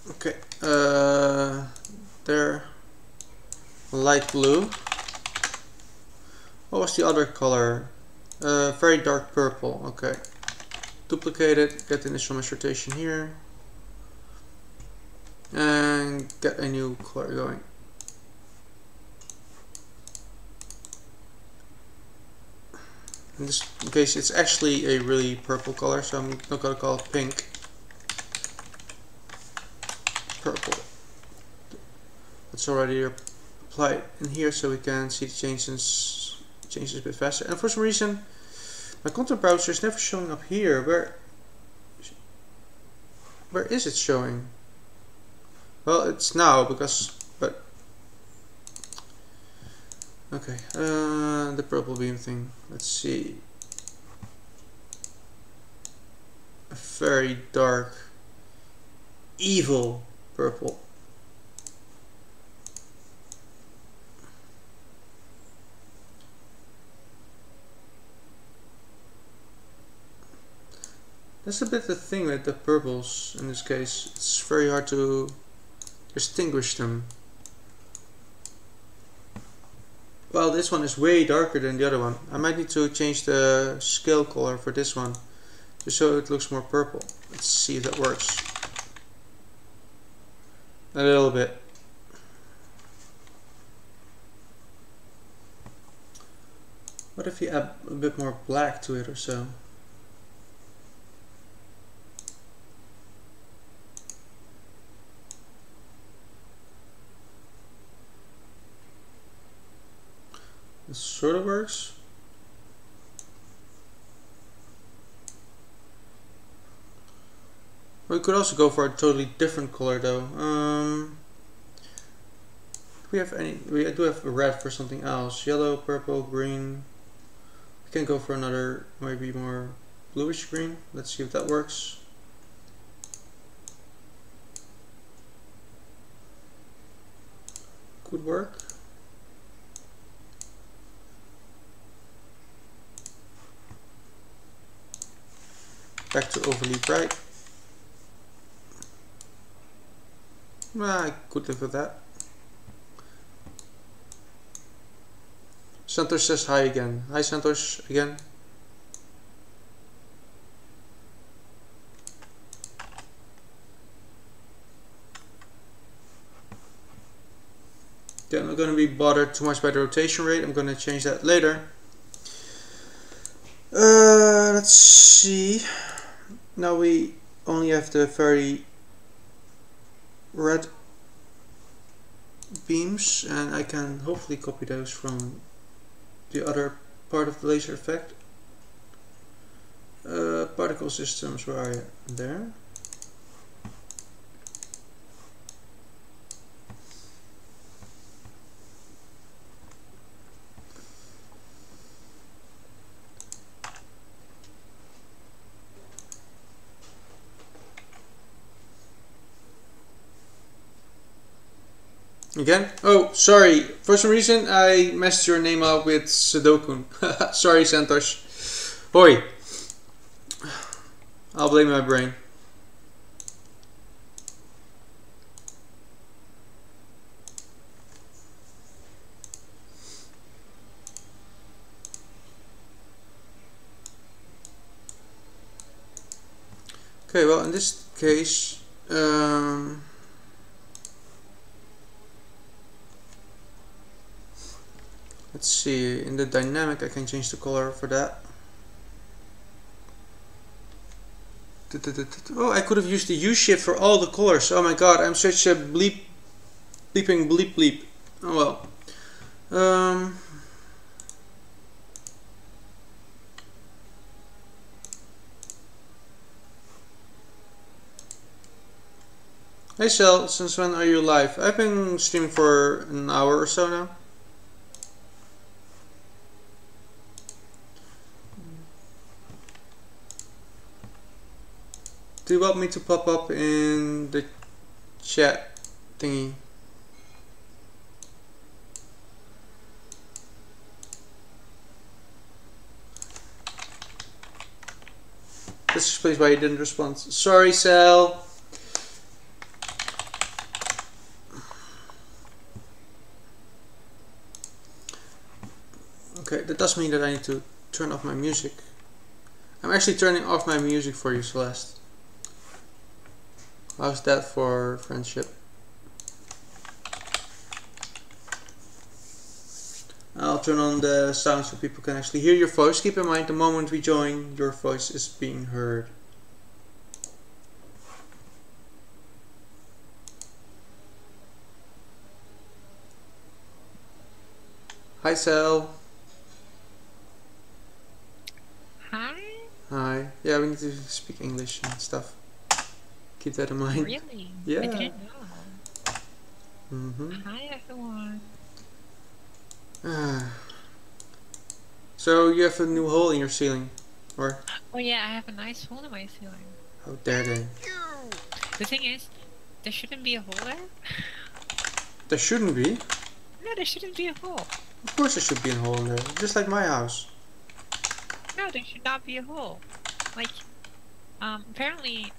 Okay. There. Light blue. What was the other color? Very dark purple. Okay. Duplicate it. Get the initial mesh rotation here. And get a new color going. In this case, it's actually a really purple color, so I'm not going to call it pink. Purple. It's already applied in here, so we can see the changes a bit faster. And for some reason, my content browser is never showing up here. Where is it showing? Well, it's now because, but okay. The purple beam thing. Let's see. A very dark, evil purple. That's a bit the thing with the purples in this case. It's very hard to distinguish them. Well, this one is way darker than the other one. I might need to change the scale color for this one just so it looks more purple. Let's see if that works. A little bit. What if you add a bit more black to it or so? This sort of works. We could also go for a totally different color though. Do we have any? We do have a red for something else. Yellow, purple, green. We can go for another, maybe more bluish green. Let's see if that works. Could work. Back to overly bright. I could live with that. Santosh says hi again. Hi Santosh again. Okay, I'm not going to be bothered too much by the rotation rate. I'm going to change that later. Let's see. Now we only have the very red beams, and I can hopefully copy those from the other part of the laser effect. Particle systems, where are you? There. Again? Oh, sorry. For some reason, I messed your name up with Sudoku. Sorry, Santosh. Hoi. I'll blame my brain. Okay, well, in this case, let's see, in the dynamic I can change the color for that. Oh, I could have used the U shift for all the colors. Oh my god, I'm such a bleeping bleep. Oh well. Hey Cel, since when are you live? I've been streaming for an hour or so now. Do you want me to pop up in the chat thingy? This explains why you didn't respond. Sorry, Cel. Okay, that does mean that I need to turn off my music. I'm actually turning off my music for you, Celeste. How's that for friendship? I'll turn on the sound so people can actually hear your voice. Keep in mind, the moment we join, your voice is being heard. Hi, Cel. Hi. Hi. Yeah, we need to speak English and stuff. Keep that in mind. Really? Yeah. I didn't know. Hi, everyone. So you have a new hole in your ceiling, or? Oh yeah, I have a nice hole in my ceiling. How dare they? The thing is, there shouldn't be a hole there. There shouldn't be. No, there shouldn't be a hole. Of course there should be a hole in there, just like my house. No, there should not be a hole. Like, apparently,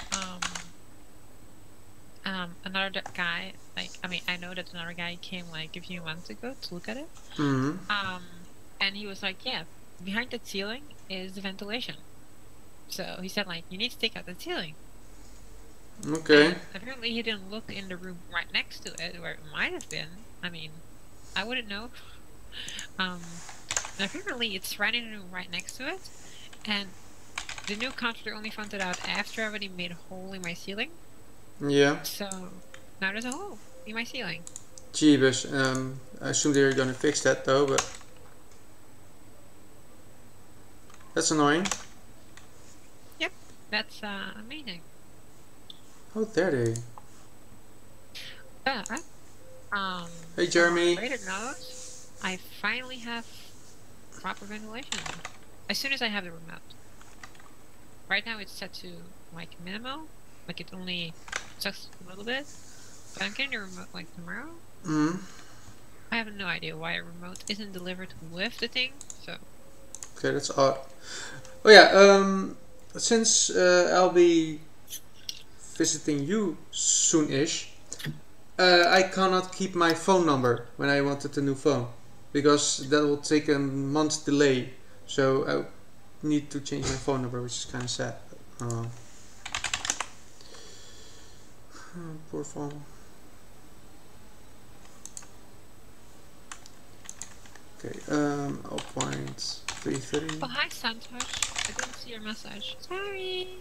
another guy, like, I mean, I know that another guy came like a few months ago to look at it. And he was like, yeah, behind the ceiling is the ventilation. So he said, like, you need to take out the ceiling. Okay. And apparently he didn't look in the room right next to it, where it might have been. I mean, I wouldn't know. And apparently it's right in the room right next to it. And the new contractor only found it out after I already made a hole in my ceiling. Yeah. So now there's a hole in my ceiling. Jeebus. I assume they're gonna fix that though, but that's annoying. Yep, that's amazing. How dare they? But Hey Jeremy. on a later note, I finally have proper ventilation as soon as I have the remote. Right now it's set to like minimal, like it only sucks a little bit. But I'm getting the remote like tomorrow. I have no idea why a remote isn't delivered with the thing. So. Okay, that's odd. Oh yeah. Since I'll be visiting you soon-ish, I cannot keep my phone number when I wanted a new phone because that will take a month's delay. So I need to change my phone number, which is kind of sad. Oh, poor phone. Okay, 0.33. Oh, hi Santosh. I didn't see your message. Sorry.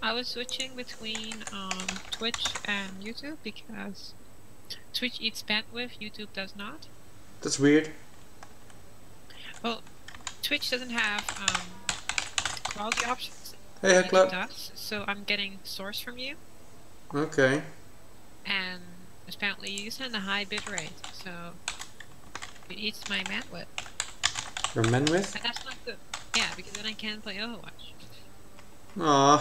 I was switching between Twitch and YouTube because Twitch eats bandwidth, YouTube does not. That's weird. Well, Twitch doesn't have quality options. Hey, YouTube does, so I'm getting source from you. Okay. And apparently you send a high bitrate, so it eats my bandwidth. Your bandwidth? And that's not good. Yeah, because then I can't play Overwatch. Aww.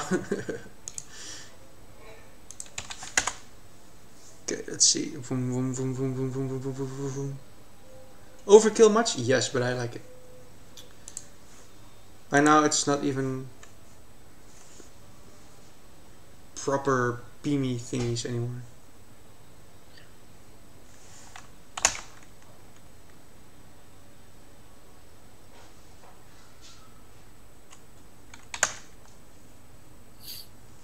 Okay, let's see. Vroom, vroom, vroom, vroom, vroom, vroom, vroom, vroom, vroom, vroom. Overkill much? Yes, but I like it. By now it's not even proper beamy thingies anymore.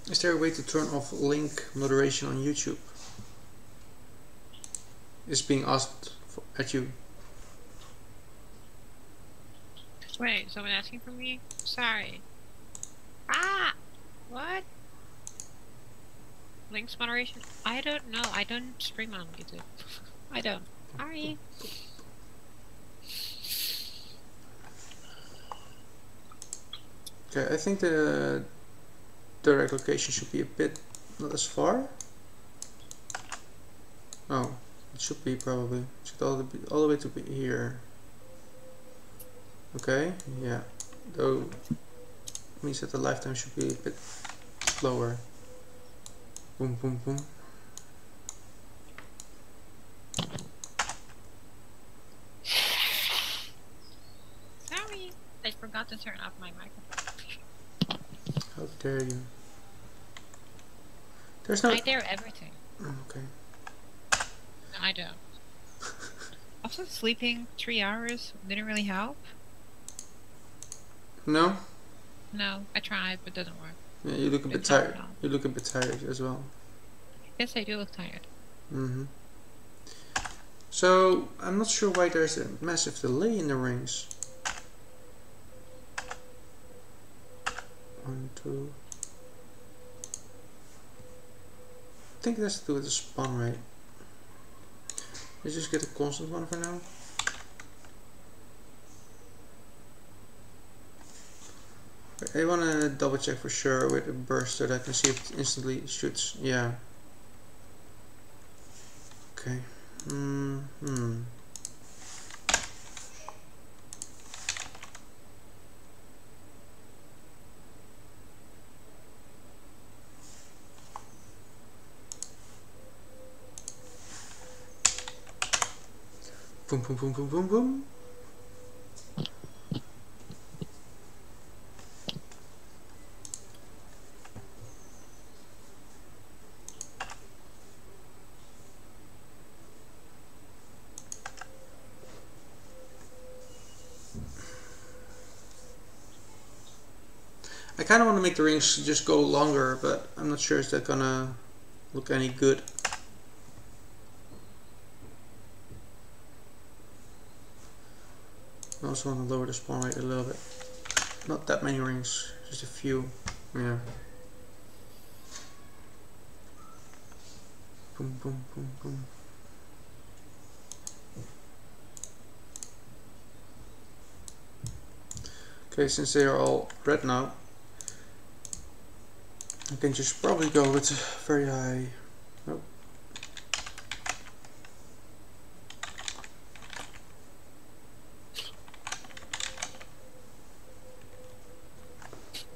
Is there a way to turn off link moderation on YouTube? It's being asked at you. Wait, someone asking for me? Sorry. Ah! What? Links moderation? I don't know. I don't stream on YouTube. I don't. Sorry. Okay, I think the direct location should be a bit not as far. Oh, it should be probably. It should all the way to be here. Okay, yeah. Though means that the lifetime should be a bit slower. Boom, boom, boom. Sorry, I forgot to turn off my microphone. How dare you? There's no. I dare everything. Okay. No, I don't. Also, sleeping 3 hours didn't really help. No? No, I tried, but it doesn't work. Yeah, you look a bit tired. You look a bit tired as well. Yes, I do look tired. Mm-hmm. So, I'm not sure why there's a massive delay in the rings. 1, 2. I think it has to do with the spawn rate. Let's just get a constant one for now. I want to double check for sure with a burst so that I can see if it instantly shoots. Yeah. Okay. Boom, boom, boom, boom, boom, boom. I kind of want to make the rings just go longer, but I'm not sure is that gonna look any good. I also want to lower the spawn rate a little bit. Not that many rings, just a few. Yeah. Boom, boom, boom, boom. Okay, since they are all red now, I can just probably go with very high. Oh.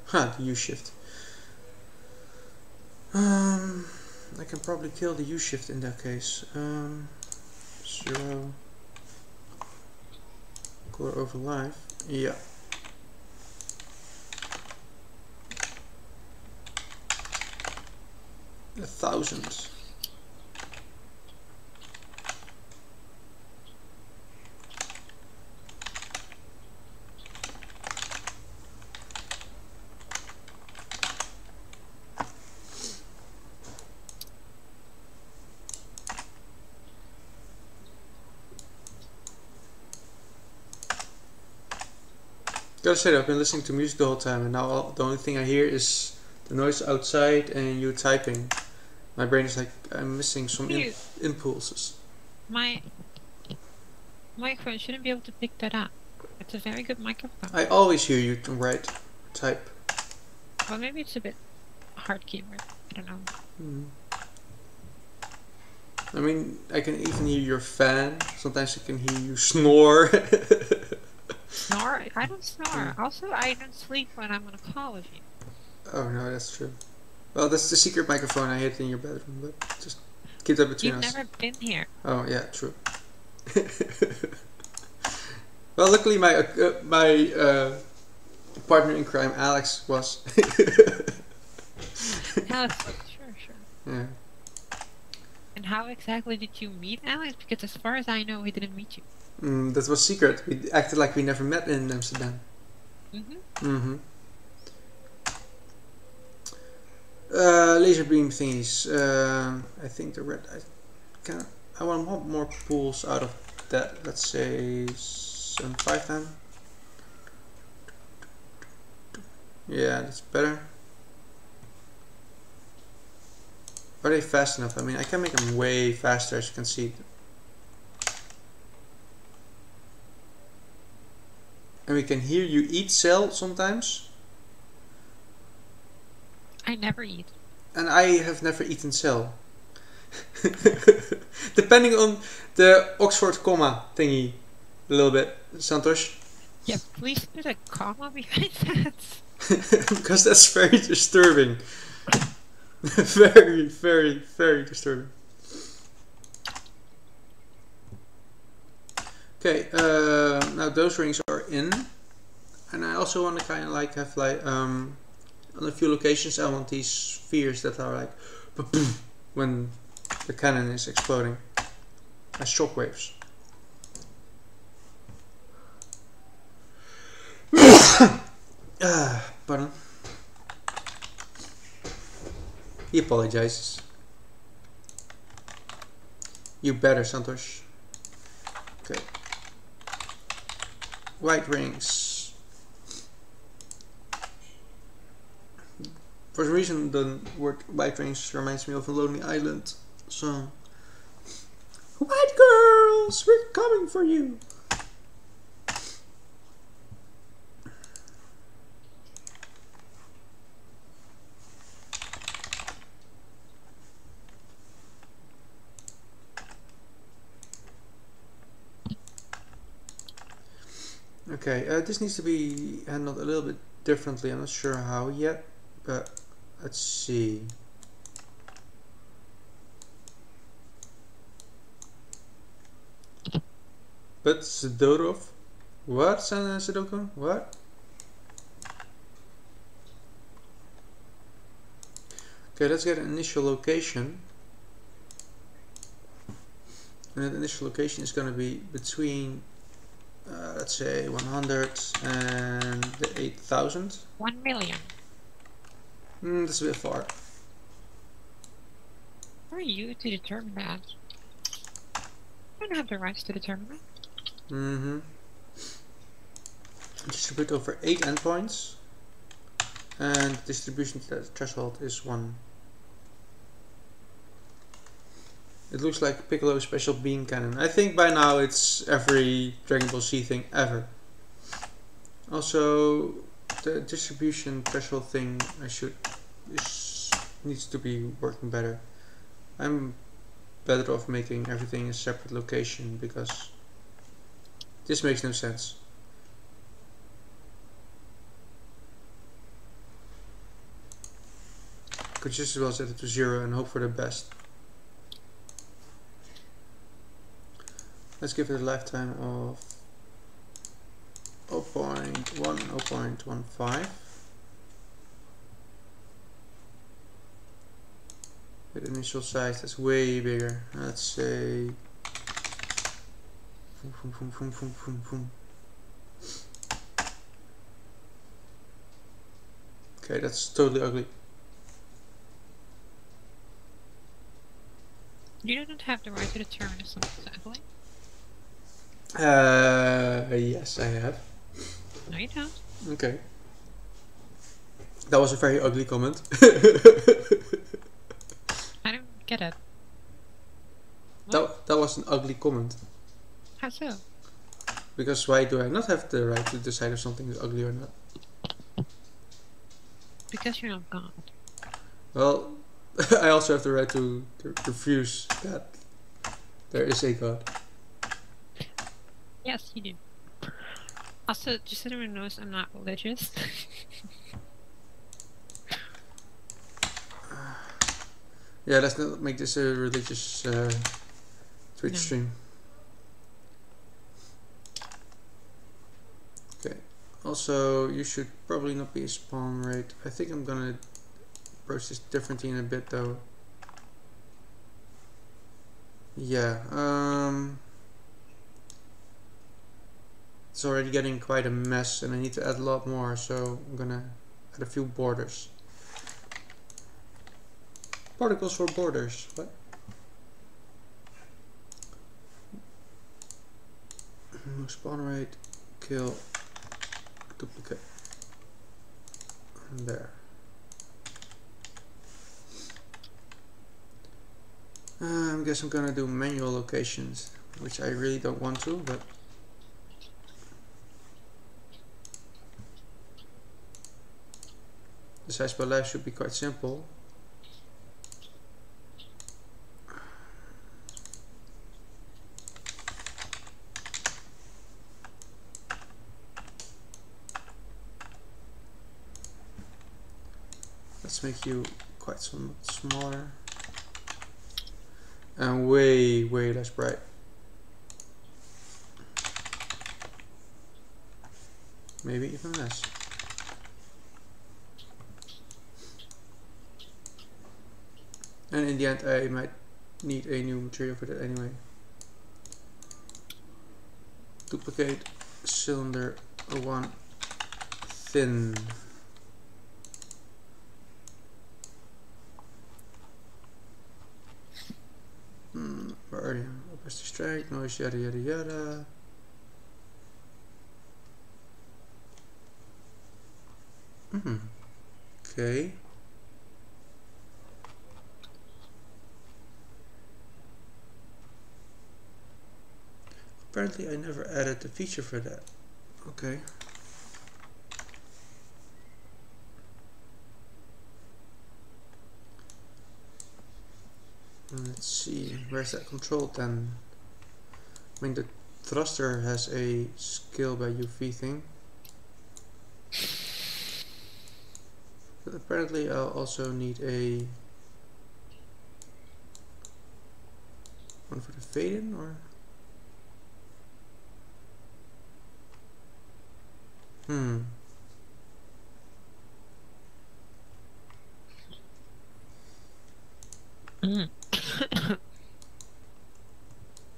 Ha, the U-shift. I can probably kill the U-shift in that case. 0 color over life. Yeah. A 1000. Gotta say that I've been listening to music the whole time, and now the only thing I hear is the noise outside and you typing. My brain is like, I'm missing some impulses. My microphone shouldn't be able to pick that up. It's a very good microphone. I always hear you type. Well, maybe it's a bit hard keyboard. I don't know. I mean, I can even hear your fan. Sometimes I can hear you snore. Snore? I don't snore. Also, I don't sleep when I'm on a call with you. Oh no, that's true. Well, that's the secret microphone I hid in your bedroom, but just keep that between You've us. never been here. Oh yeah, true. Well, luckily my partner in crime, Alex, was. Alex, sure. Yeah. And how exactly did you meet Alex? Because as far as I know, he didn't meet you. That was secret. We acted like we never met in Amsterdam. Laser beam thingies. I think the red. I want more pools out of that. Let's say 5 then. Yeah, that's better. Are they fast enough? I mean, I can make them way faster, as you can see. And we can hear you eat, Cell, sometimes. I never eat. And I have never eaten Cell. Depending on the Oxford comma thingy, a little bit, Santosh. Yeah, please put a comma behind that. Because that's very disturbing. Very, very, very disturbing. Okay, now those rings are in, and I also want to kind of like have like on a few locations I want these spheres that are like when the cannon is exploding as shockwaves. Pardon. He apologizes. You better, Santosh. Okay. White rings. For some reason the word white rings reminds me of a lonely island song. White girls, we're coming for you. Okay, this needs to be handled a little bit differently. I'm not sure how yet, but let's see. But Sidorov? What? Sudoku? What? Okay, let's get an initial location. And that initial location is going to be between let's say 100 and the 8,000. 1 million. That's a bit far. Who are you to determine that? I don't have the rights to determine that. Distribute over 8 endpoints, and distribution threshold is 1. It looks like Piccolo's special beam cannon. I think by now it's every Dragon Ball Z thing ever. Also, the distribution threshold thing needs to be working better. I'm better off making everything a separate location because this makes no sense. Could just as well set it to 0 and hope for the best. Let's give it a lifetime of 0.1, 0.15. With initial size that's way bigger. Let's say okay, that's totally ugly. You don't have the right to determine if something's ugly. Yes, I have. No, you don't. Okay. That was a very ugly comment. I don't get it. That was an ugly comment. How so? Because why do I not have the right to decide if something is ugly or not? Because you're not God. Well, I also have the right to refuse that there is a God. Yes, you do. Also, just so everyone knows, I'm not religious. Yeah, let's not make this a religious Twitch stream. Okay. Also, you should probably not be a spawn rate. I think I'm gonna approach this differently in a bit though. Yeah, it's already getting quite a mess and I need to add a lot more, so I'm gonna add a few borders. Particles for borders, what? Spawn rate, kill, duplicate, and there. I guess I'm gonna do manual locations, which I really don't want to, but the size per life should be quite simple. Let's make you quite somewhat smaller. And way less bright. Maybe even less. And in the end I might need a new material for that anyway. Duplicate cylinder 01 thin. Opacity strike, noise, yada yada yada. Okay. Apparently I never added the feature for that. Okay. Let's see, where's that controlled then? I mean, the thruster has a scale by UV thing. But apparently I'll also need a one for the fade in, or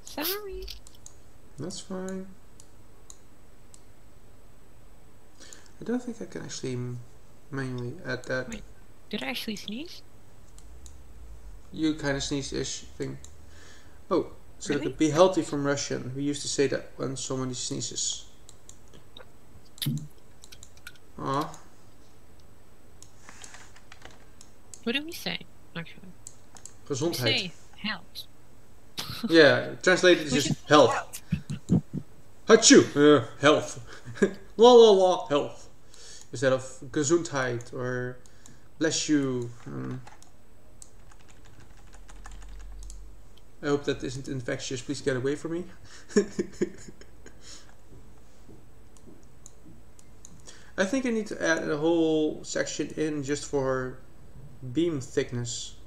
Sorry. That's fine. I don't think I can actually manually add that. Wait, did I actually sneeze? You kind of sneeze-ish thing. Oh, so Really? it could be healthy from Russian. We used to say that when somebody sneezes. Ah. What do we say, actually? Gezondheid. We say health. Yeah, translated is just health. Hachu! Health. La la la, health. Instead of Gesundheit or bless you. I hope that isn't infectious. Please get away from me. I think I need to add a whole section in just for beam thickness.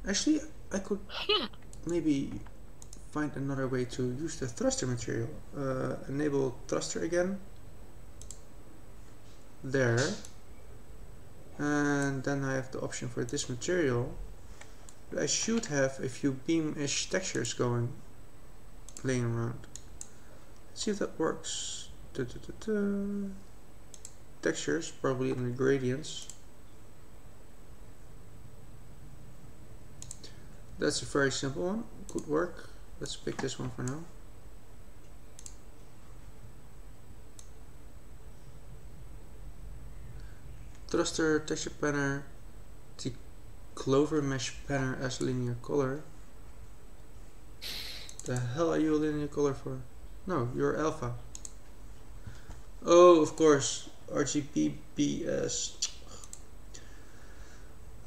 Actually, I could maybe find another way to use the thruster material. Enable thruster again. There. And then I have the option for this material. But I should have a few beam-ish textures going, laying around. Let's see if that works. Textures, probably in the gradients. That's a very simple one. Could work. Let's pick this one for now. Thruster texture panner, the clover mesh panner as linear color. The hell are you a linear color for? No, you're alpha. Oh, of course, RGBBS.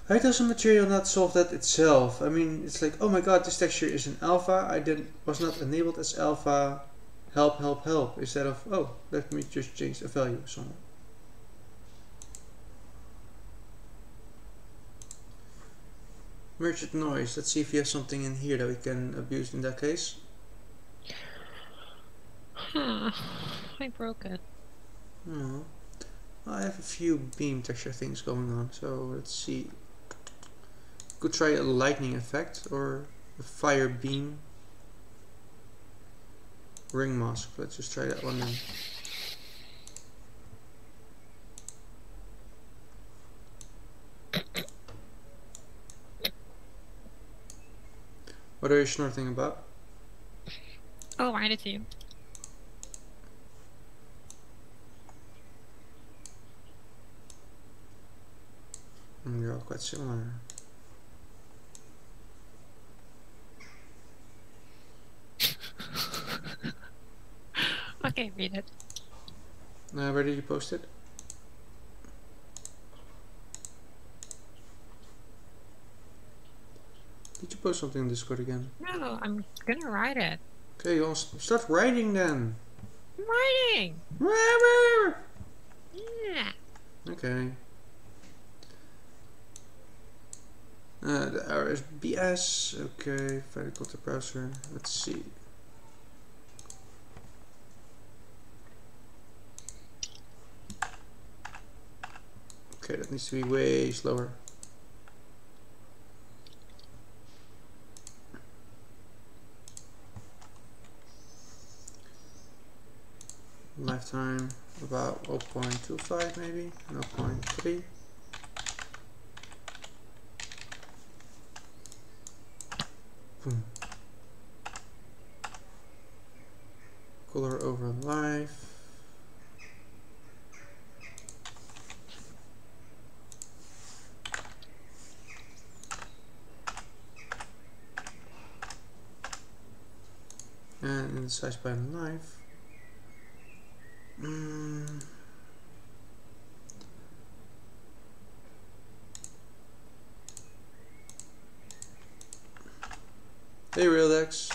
Why does a material not solve that itself? I mean, it's like, oh my god, this texture is an alpha. Was not enabled as alpha. Help, help, help. Instead of, oh, let me just change the value somewhere. Merchant noise. Let's see if you have something in here that we can abuse in that case. Huh. I broke it. Oh. I have a few beam texture things going on, so let's see. Could try a lightning effect or a fire beam. Ring mask. Let's just try that one then. What are you snorting about? Oh, I did you. You're all quite similar. Okay, read it. Where did you post it? Did you post something in Discord again? No, I'm gonna write it. Okay, you all start writing then. I'm writing! Yeah. Okay. The RSBS. Okay, vertical to browser. Let's see. Okay, that needs to be way slower. Lifetime about 0.25 maybe, 0.3. Boom. Color over life. And in the size by life. Hey Realdex.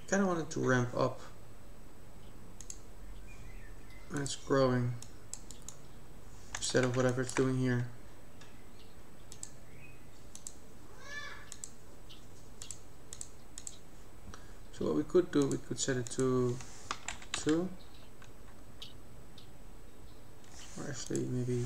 Kind of wanted to ramp up. And it's growing instead of whatever it's doing here. So what we could do, we could set it to 2. Or actually maybe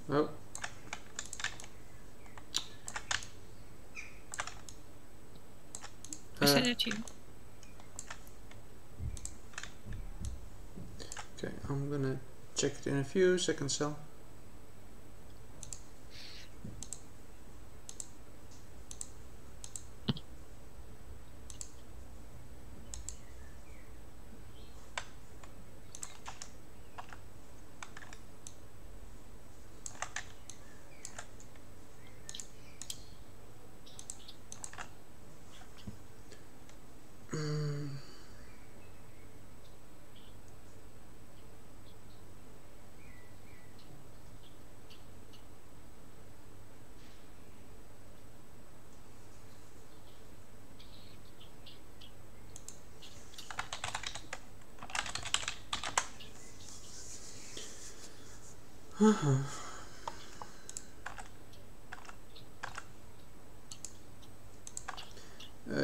oh. I sent it to you. Okay, I'm gonna check it in a few seconds, Cell.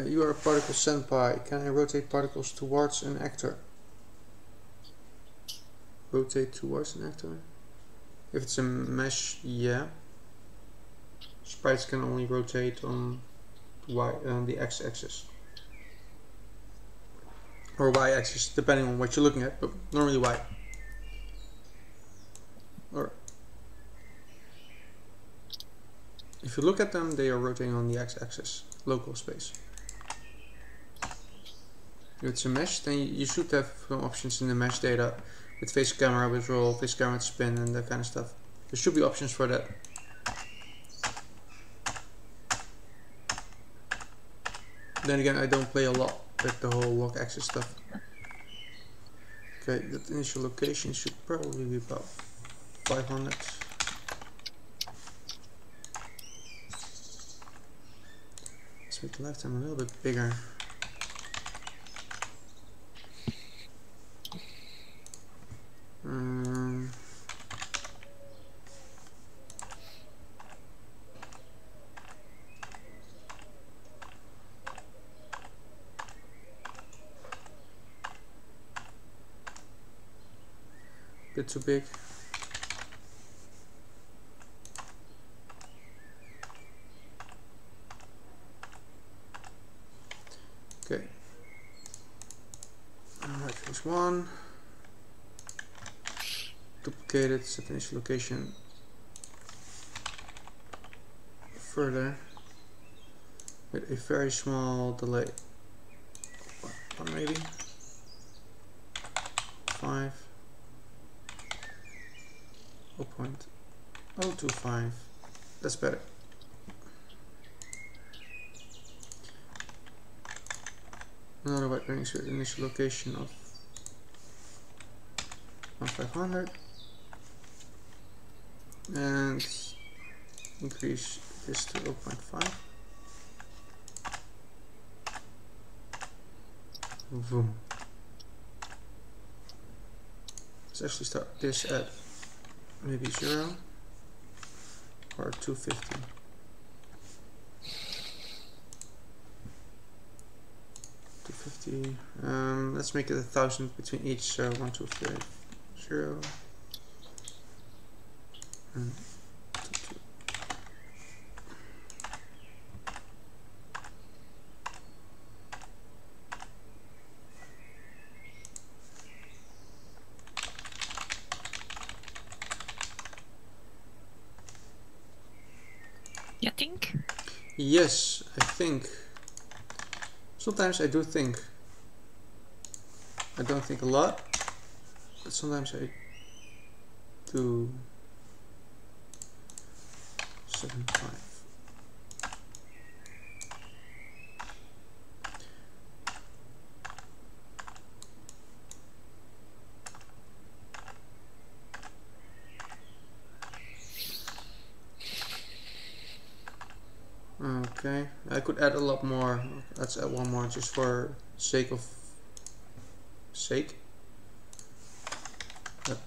You are a particle senpai. Can I rotate particles towards an actor? Rotate towards an actor? If it's a mesh, yeah. Sprites can only rotate on the x-axis. Or y-axis, depending on what you're looking at, but normally y. Or if you look at them, they are rotating on the x-axis, local space. If it's a mesh, then you should have some options in the mesh data with face camera, with roll, face camera with spin, and that kind of stuff. There should be options for that. Then again, I don't play a lot with the whole lock axis stuff. Okay, that initial location should probably be about 500. Let's make the lifetime a little bit bigger. Bit too big. Okay. Alright, phase 1. Duplicate it, set the initial location further with a very small delay. One maybe. 5. 0.025. That's better. Another white rings with initial location of 1500 and increase this to 0.5. Boom. Let's actually start this at maybe 0 or 250. Let's make it 1,000 between each, so 1, 2, 3, 0 and 2, 2. You think? Yes, I think. Sometimes I do think. I don't think a lot, but sometimes I do. 7.5. Okay, I could add a lot more. Let's add one more just for sake of sake. Yep.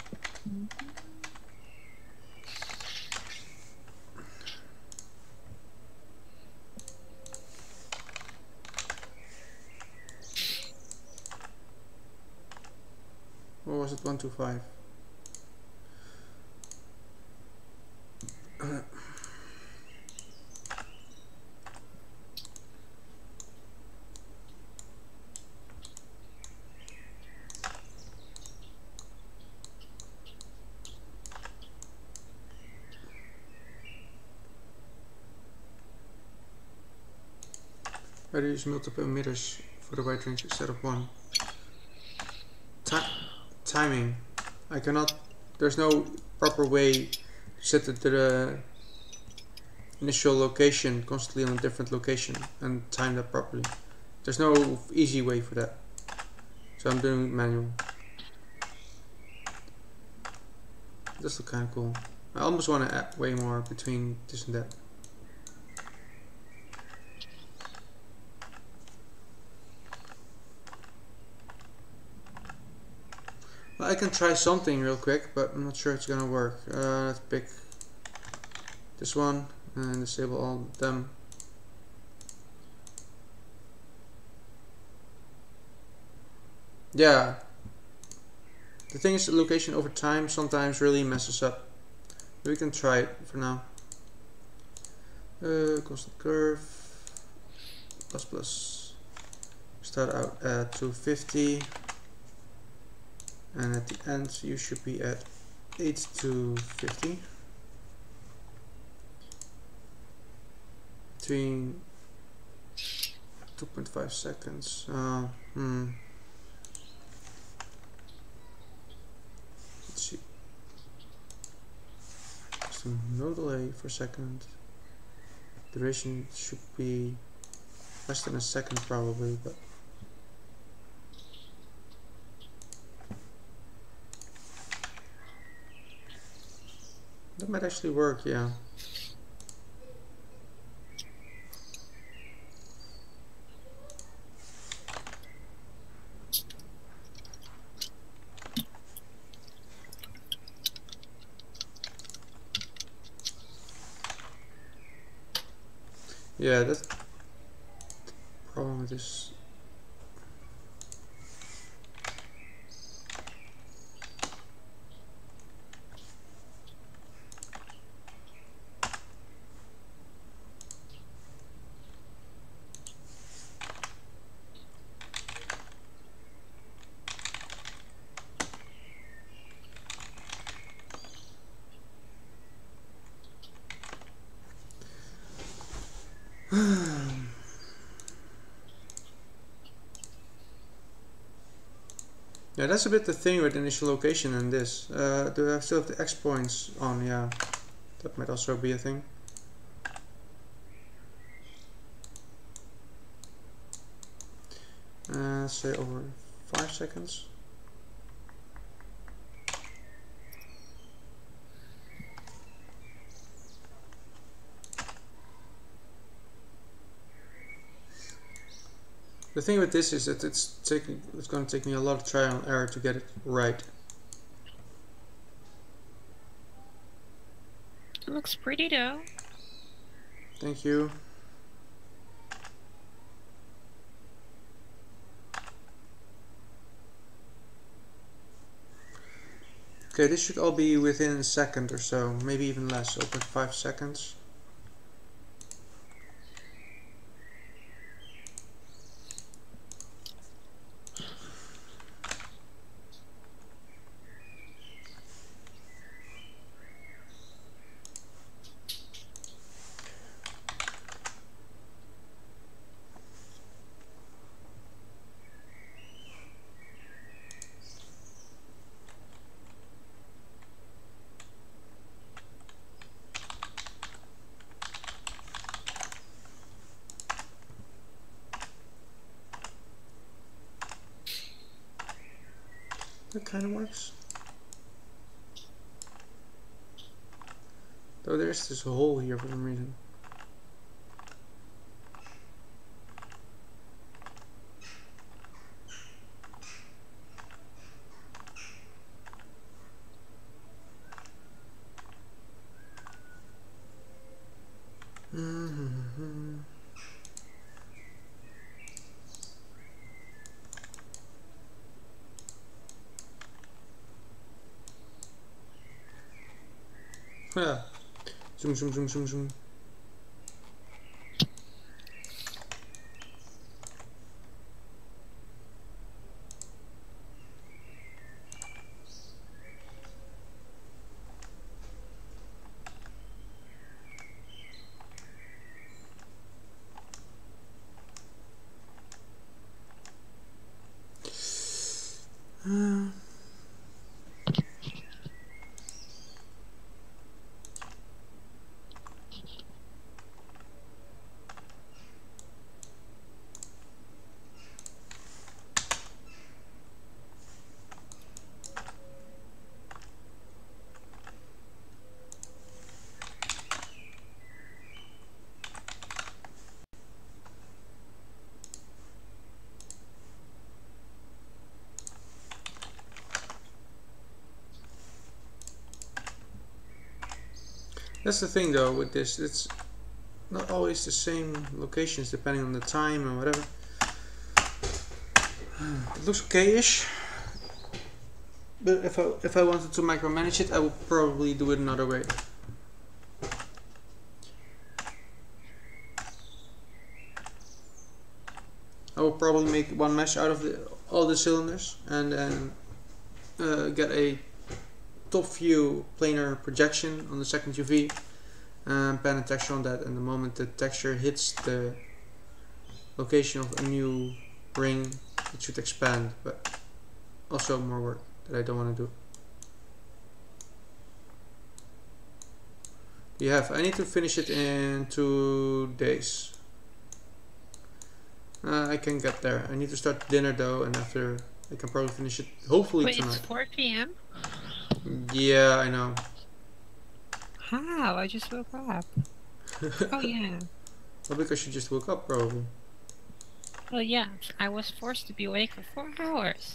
Or was it 125? I use multiple emitters for the white rings instead of one. Timing. I cannot. There's no proper way to set it to the initial location constantly on a different location and time that properly. There's no easy way for that. So I'm doing manual. This looks kind of cool. I almost want to add way more between this and that. I can try something real quick, but I'm not sure it's gonna work. Let's pick this one and disable all of them. Yeah. The thing is, the location over time sometimes really messes up. We can try it for now. Constant curve. Plus. Start out at 250. And at the end you should be at 8 to 50. Between 2.5 seconds. Let's see. So no delay for a second. Duration should be less than a second probably, but that might actually work, yeah. Yeah, that's the problem with this. Yeah, that's a bit the thing with initial location and this. Do I still have the X points on? Yeah, that might also be a thing. Let's say over 5 seconds. The thing with this is that it's going to take me a lot of trial and error to get it right. It looks pretty though. Thank you. Okay, this should all be within a second or so, maybe even less, 0.5 seconds. That kind of works. Though there's this hole here for some reason. Yeah. Zoom, zoom, zoom, zoom, zoom. That's the thing though with this, it's not always the same locations depending on the time and whatever. It looks okay-ish, but if I wanted to micromanage it, I would probably do it another way. I will probably make one mesh out of all the cylinders and then get a top view planar projection on the second UV and pen a texture on that, and the moment the texture hits the location of a new ring it should expand, but also more work that I don't want to do. I need to finish it in 2 days. I can get there. I need to start dinner though, and after I can probably finish it hopefully Wait, tonight. it's 4 p.m.? Yeah, I know. How? I just woke up. Oh yeah. Well, because you just woke up probably. Well, yeah. I was forced to be awake for 4 hours.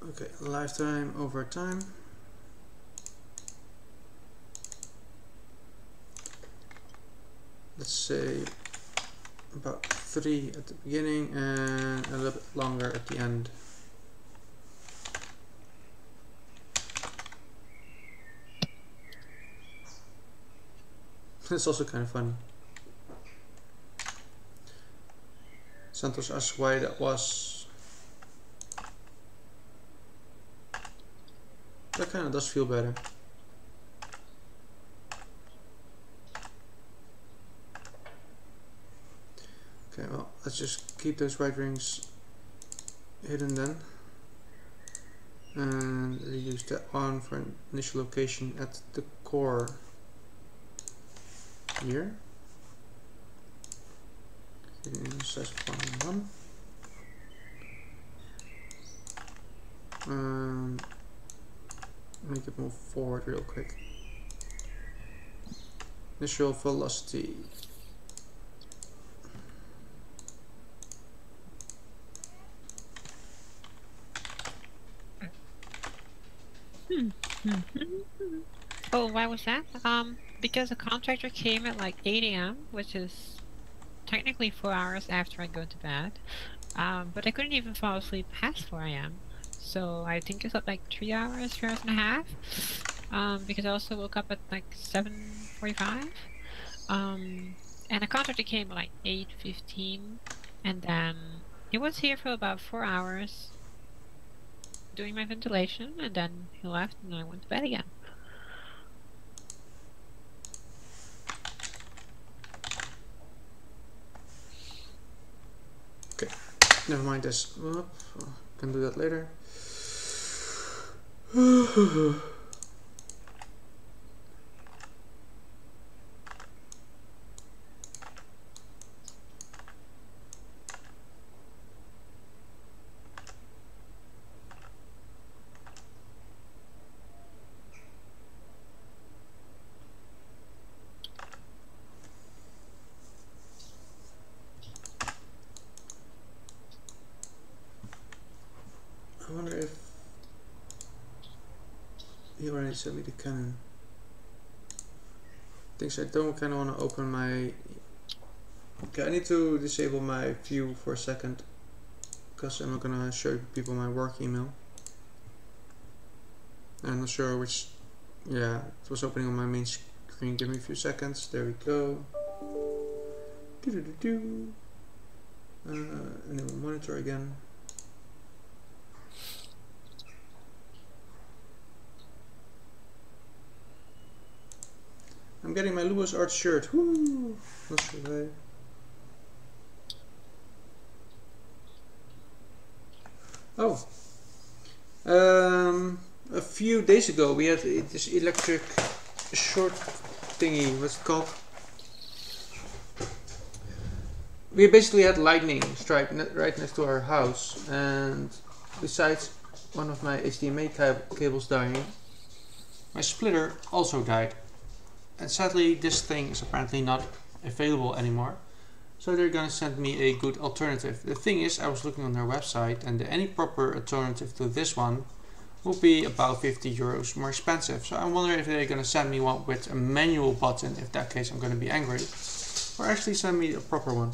Okay, lifetime over time. Let's say about 3 at the beginning and a little bit longer at the end. It's also kind of funny. Santos asked why that was. That kind of does feel better. Okay, well, let's just keep those white rings hidden then. And reuse that one for an initial location at the core here. Size 1. Make it move forward real quick. Initial velocity. Oh, why was that? Because the contractor came at like 8 AM, which is technically 4 hours after I go to bed. But I couldn't even fall asleep past 4 AM. So I think it's up like 3 hours, 3 hours and a half. Because I also woke up at like 7:45. And the contractor came at like 8:15, and then he was here for about 4 hours doing my ventilation, and then he left and I went to bed again. Okay, never mind this. Oh, can do that later. I wonder if he already sent me the cannon. Things I don't kind of want to open my. Okay, I need to disable my view for a second because I'm not gonna show people my work email. I'm not sure which. Yeah, it was opening on my main screen. Give me a few seconds. There we go. And then we'll monitor again. I'm getting my Luos art shirt. Woo! Not sure why. Oh. A few days ago we had this electric short thingy. What's it called? We basically had lightning strike right next to our house, and besides one of my HDMI cables dying, my splitter also died. And sadly, this thing is apparently not available anymore. So they're gonna send me a good alternative. The thing is, I was looking on their website, and any proper alternative to this one will be about 50 euros more expensive. So I wonder if they're gonna send me one with a manual button. In that case, I'm gonna be angry. Or actually send me a proper one.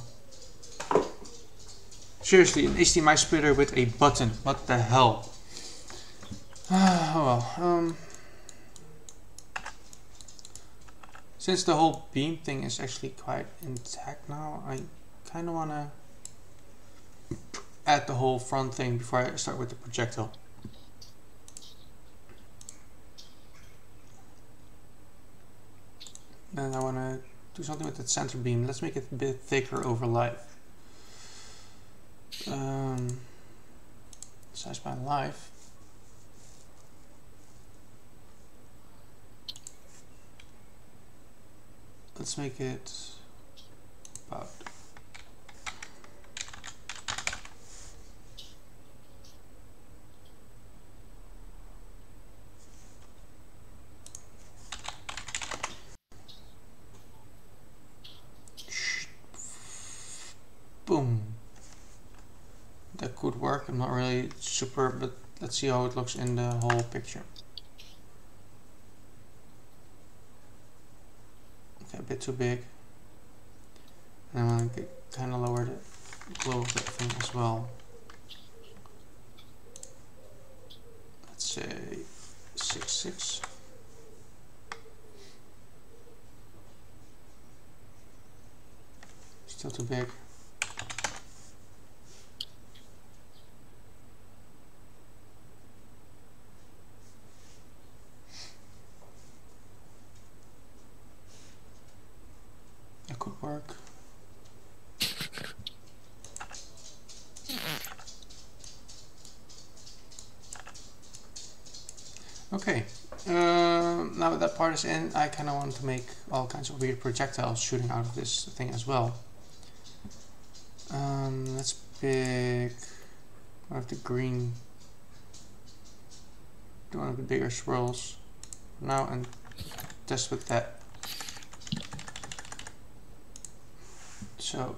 Seriously, an HDMI splitter with a button. What the hell? Since the whole beam thing is actually quite intact now, I kind of want to add the whole front thing before I start with the projectile. Then I want to do something with that center beam. Let's make it a bit thicker over life. Size by life. Let's make it about boom. That could work. I'm not really super, but let's see how it looks in the whole picture. Okay, a bit too big. And I want to kind of lower the glow of that thing as well. Let's say 6.6. Still too big. That could work. Okay, now that part is in, I kind of want to make all kinds of weird projectiles shooting out of this thing as well. Let's pick one of the green, one of the bigger swirls for now and test with that. So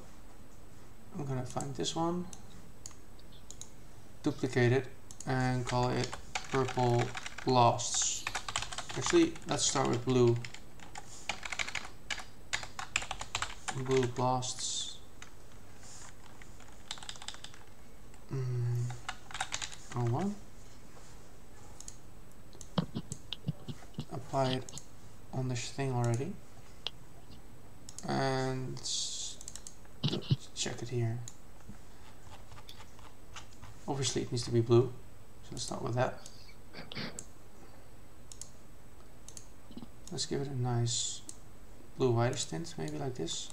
I'm gonna find this one, duplicate it, and call it purple blasts. Actually, let's start with blue. Blue blasts. Oh, one. Apply it on this thing already, and check it here. Obviously, it needs to be blue, so let's start with that. Let's give it a nice blue whitish tint, maybe like this.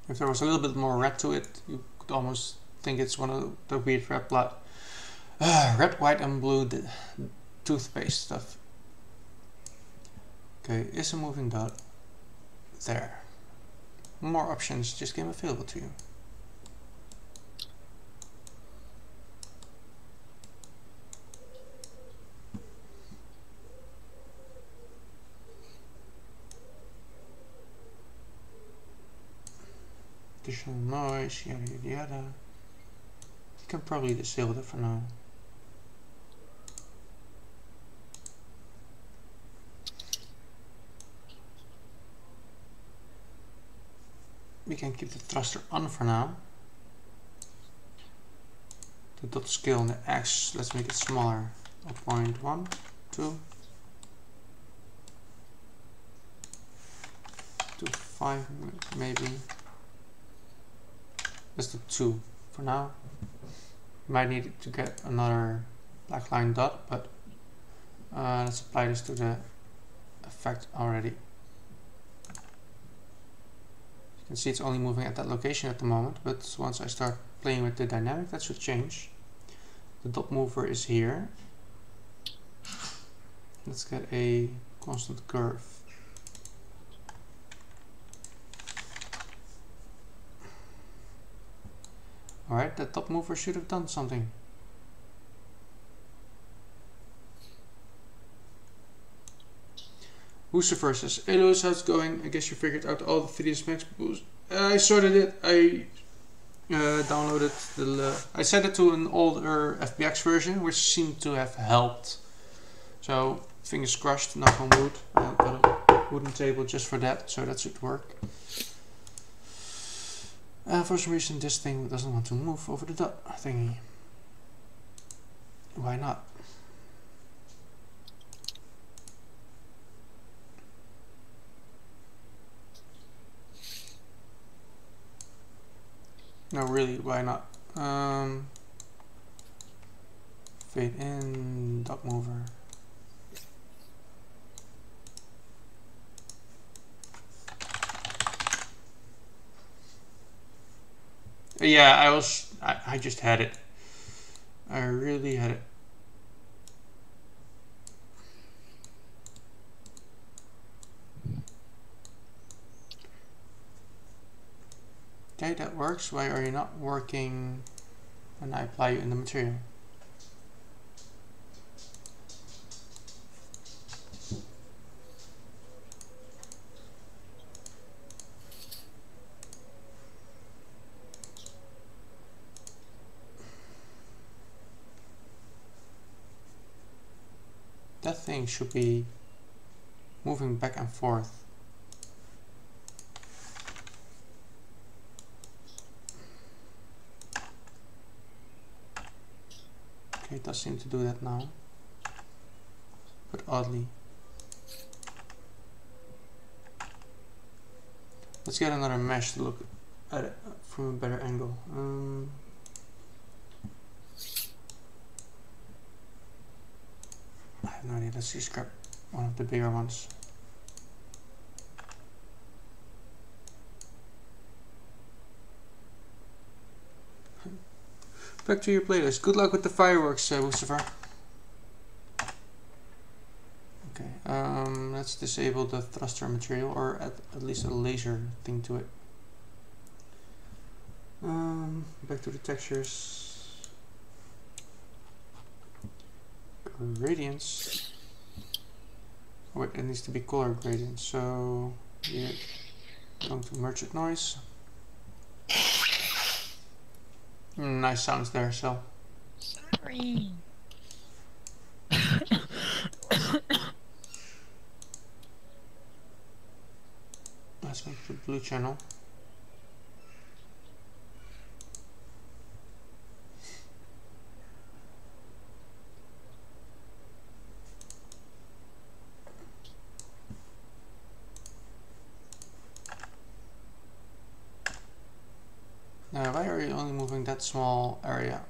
If there was a little bit more red to it, you could almost think it's one of the weird red blood, red, white, and blue toothpaste stuff. Okay, is a moving dot there? More options just came available to you. Additional noise, yada yada yada. You can probably disable that for now. We can keep the thruster on for now. The dot scale on the X, let's make it smaller. 0.1, 2, to 5 maybe. Let's do 2 for now. Might need to get another black line dot, but let's apply this to the effect already. You can see it's only moving at that location at the moment, but once I start playing with the dynamic, that should change. The dot mover is here. Let's get a constant curve. Alright, that top mover should have done something. Booster versus. Hey Luos, how's it going? I guess you figured out all the 3ds Max boost. I sorted it. I downloaded I set it to an older FBX version, which seemed to have helped. So fingers crossed, knock on wood. I got a wooden table just for that, so that should work. For some reason this thing doesn't want to move over the dot thingy. Why not? No, really, why not? Fade in, dot mover. Yeah, I just had it. I really had it. Okay, that works. Why are you not working when I apply you in the material? that thing should be moving back and forth. Okay, it does seem to do that now, but oddly. Let's get another mesh to look at it from a better angle. I have no idea. Let's just grab one of the bigger ones. Back to your playlist. Good luck with the fireworks, Lucifer. Okay, let's disable the thruster material, or at least a laser thing to it. Back to the textures. Gradients. Oh, wait, it needs to be color gradients. So we're going to merge with noise. Nice sounds there, so. Sorry. Let's make the blue channel. Now, why are you only moving that small area?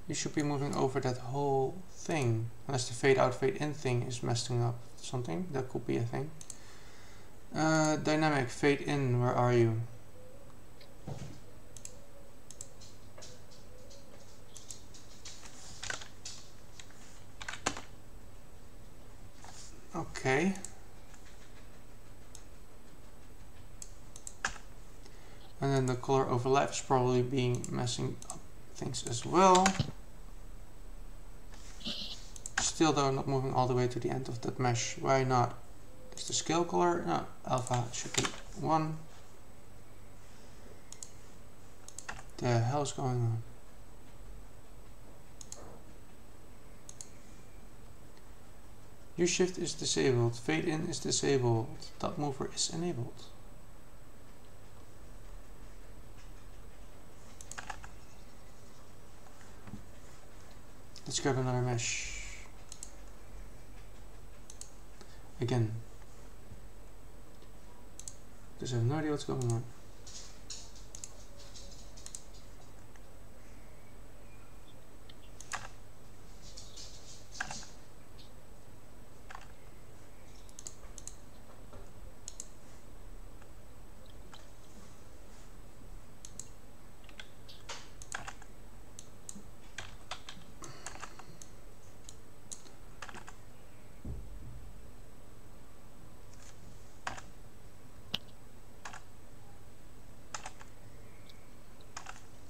You should be moving over that whole thing. Unless the fade out, fade in thing is messing up something. That could be a thing. Dynamic, fade in, where are you? Okay. And then the color overlap is probably messing up things as well. Still though, not moving all the way to the end of that mesh. Why not? Is the scale color? No, alpha should be 1. The hell's going on? U shift is disabled. Fade in is disabled. Dot mover is enabled. Let's grab another mesh. Again. Because I have no idea what's going on.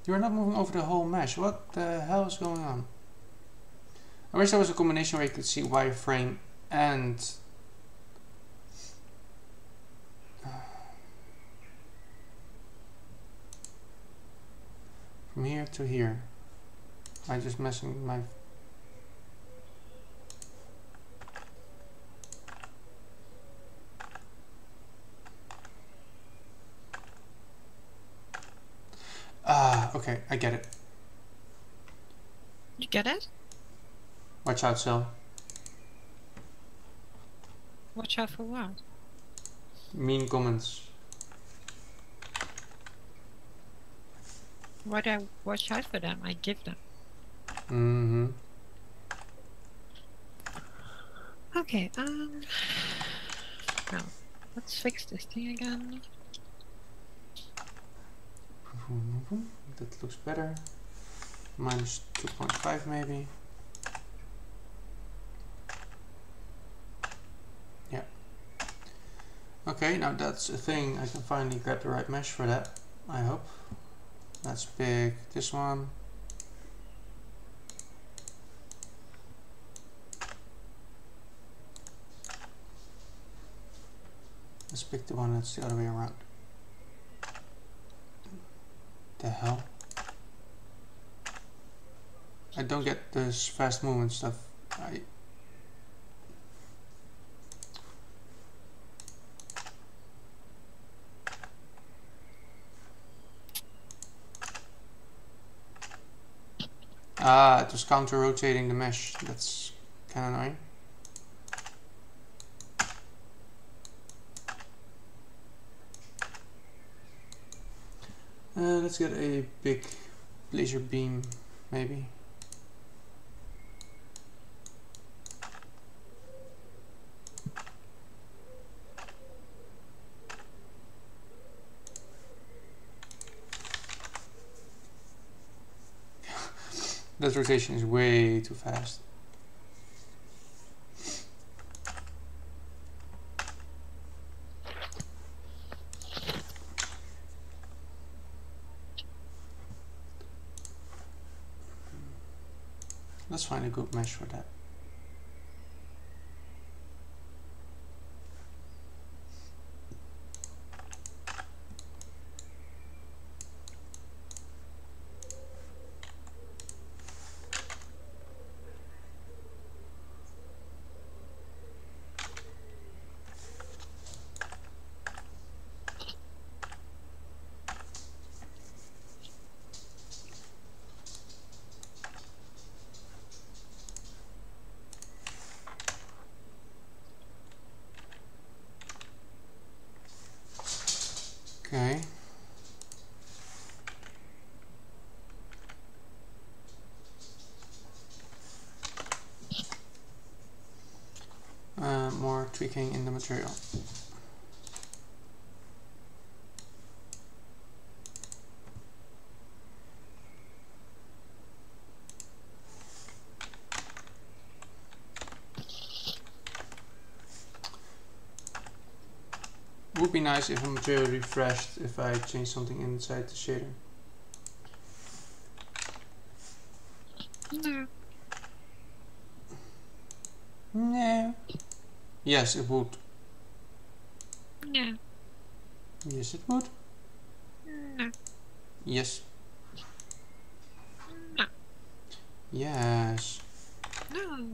You're not moving over the whole mesh. What the hell is going on? I wish there was a combination where you could see wireframe and from here to here. I'm just messing my okay, I get it. You get it? Watch out, Cell. Watch out for what? Mean comments. Why do I watch out for them? I give them. Mm-hmm. Okay, now, let's fix this thing again. That looks better. Minus 2.5 maybe. Yeah. Okay, now that's a thing. I can finally grab the right mesh for that, I hope. Let's pick this one. Let's pick the one that's the other way around. The hell? I don't get this fast movement stuff. It was counter rotating the mesh. That's kind of annoying. Let's get a big laser beam, maybe. That rotation is way too fast. Let's find a good mesh for that. Okay. More tweaking in the material. Would be nice if a material refreshed if I change something inside the shader. No. No. Yes, it would. No. Yes, it would. No. Yes. No. Yes. No.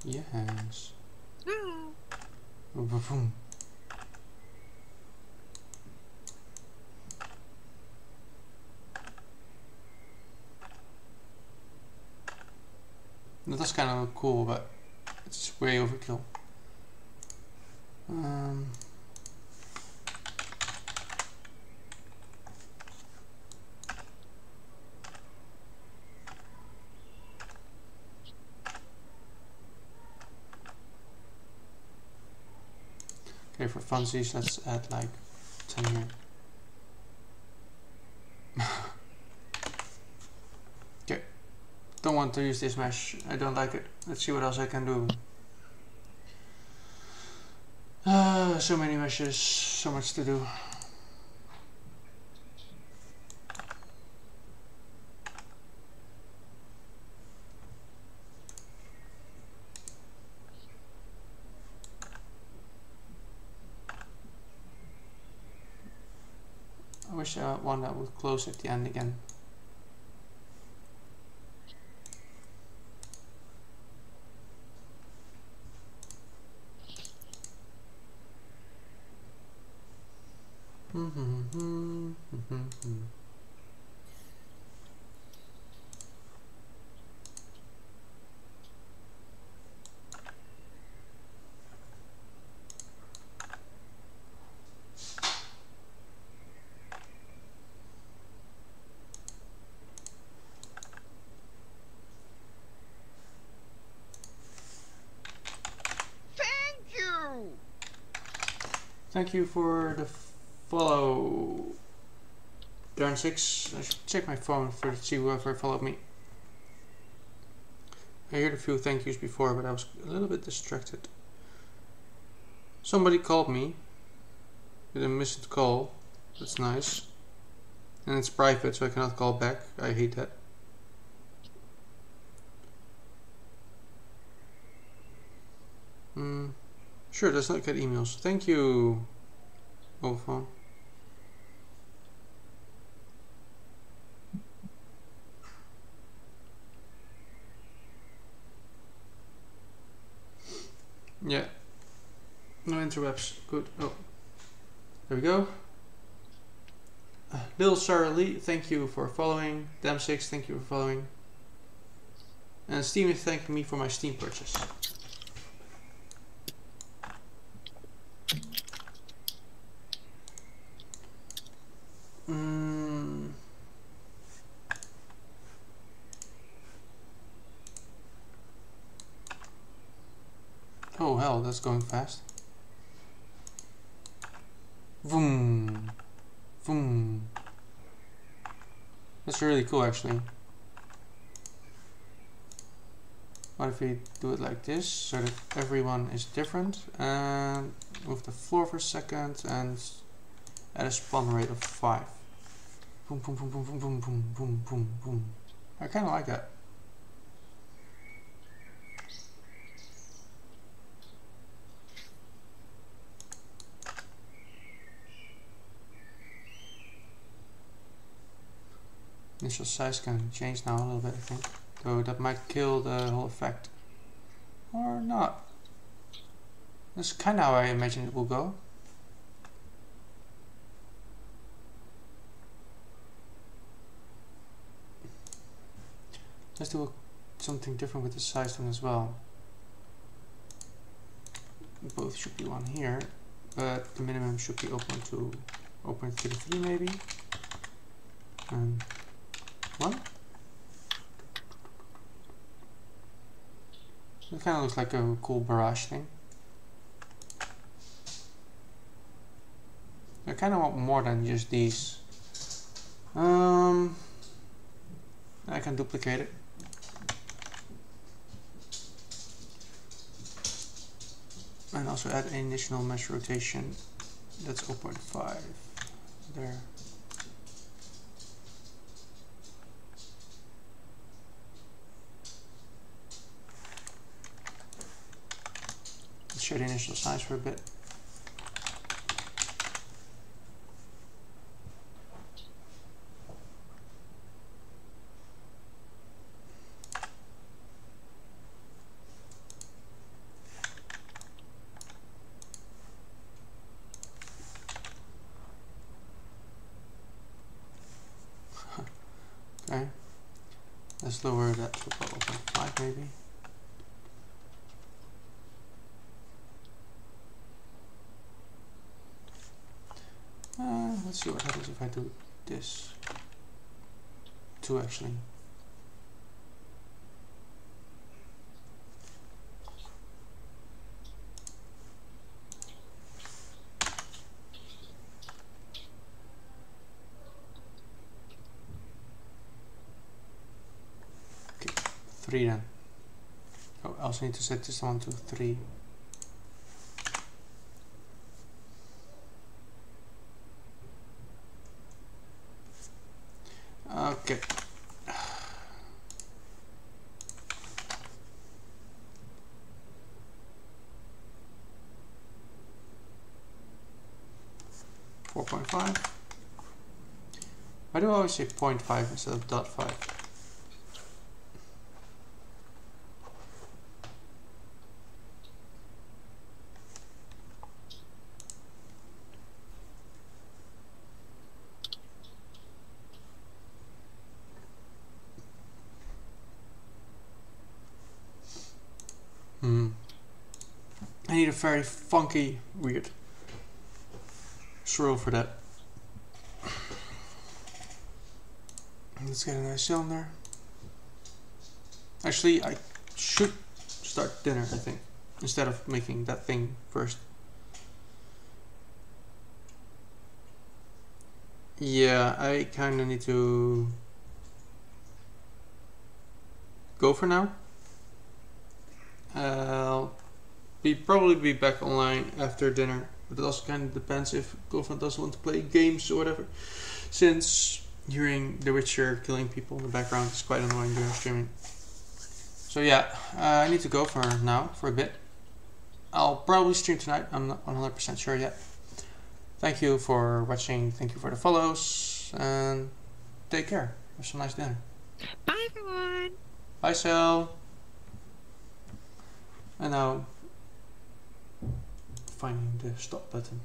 Yes. No. Boom. That does kind of look cool, but it's way overkill. Okay, for funsies, let's add like 10 here. Okay, don't want to use this mesh. I don't like it. Let's see what else I can do. So many meshes, so much to do. I wish I had one that would close at the end again. Thank you for the follow. Darn 6. I should check my phone to see whoever followed me. I heard a few thank yous before, but I was a little bit distracted. Somebody called me with a missed call. That's nice. And it's private, so I cannot call back. I hate that. Sure, let's not get emails. Thank you, mobile phone. Yeah. No interwebs. Good. Oh. There we go. Lil Sarah Lee, thank you for following. Dam6, thank you for following. And Steam is thanking me for my Steam purchase. Oh hell, that's going fast. Vroom. Vroom. That's really cool actually. What if we do it like this, so that everyone is different, and move the floor for a second and add a spawn rate of 5. Boom, boom, boom, boom, boom, boom, boom, boom, boom, boom. I kind of like that. Initial size can change now a little bit, I think. Though that might kill the whole effect. Or not. That's kind of how I imagine it will go. Let's do something different with the size then as well. Both should be one here, but the minimum should be 0.33 maybe. And 1. It kind of looks like a cool barrage thing. I kind of want more than just these. I can duplicate it. And also add an additional mesh rotation. That's 0.5 there. Let's show the initial size for a bit. Okay, let's lower that to about 0.5 maybe. Let's see what happens if I do this. 2 actually. Okay, 3 then. Oh, I also need to set this one to 3. Okay. .5. Why do I always say 0.5 instead of .5? I need a very funky, weird swirl for that. Let's get a nice cylinder. Actually, I should start dinner, I think, instead of making that thing first. Yeah, I kind of need to go for now. I'll probably be back online after dinner, but it also kind of depends if girlfriend doesn't want to play games or whatever, since hearing The Witcher killing people in the background is quite annoying during streaming. So yeah, I need to go for now for a bit. I'll probably stream tonight, I'm not 100% sure yet. Thank you for watching, thank you for the follows, and take care. Have some nice dinner. Bye everyone! Bye, Cel. I know. finding the stop button.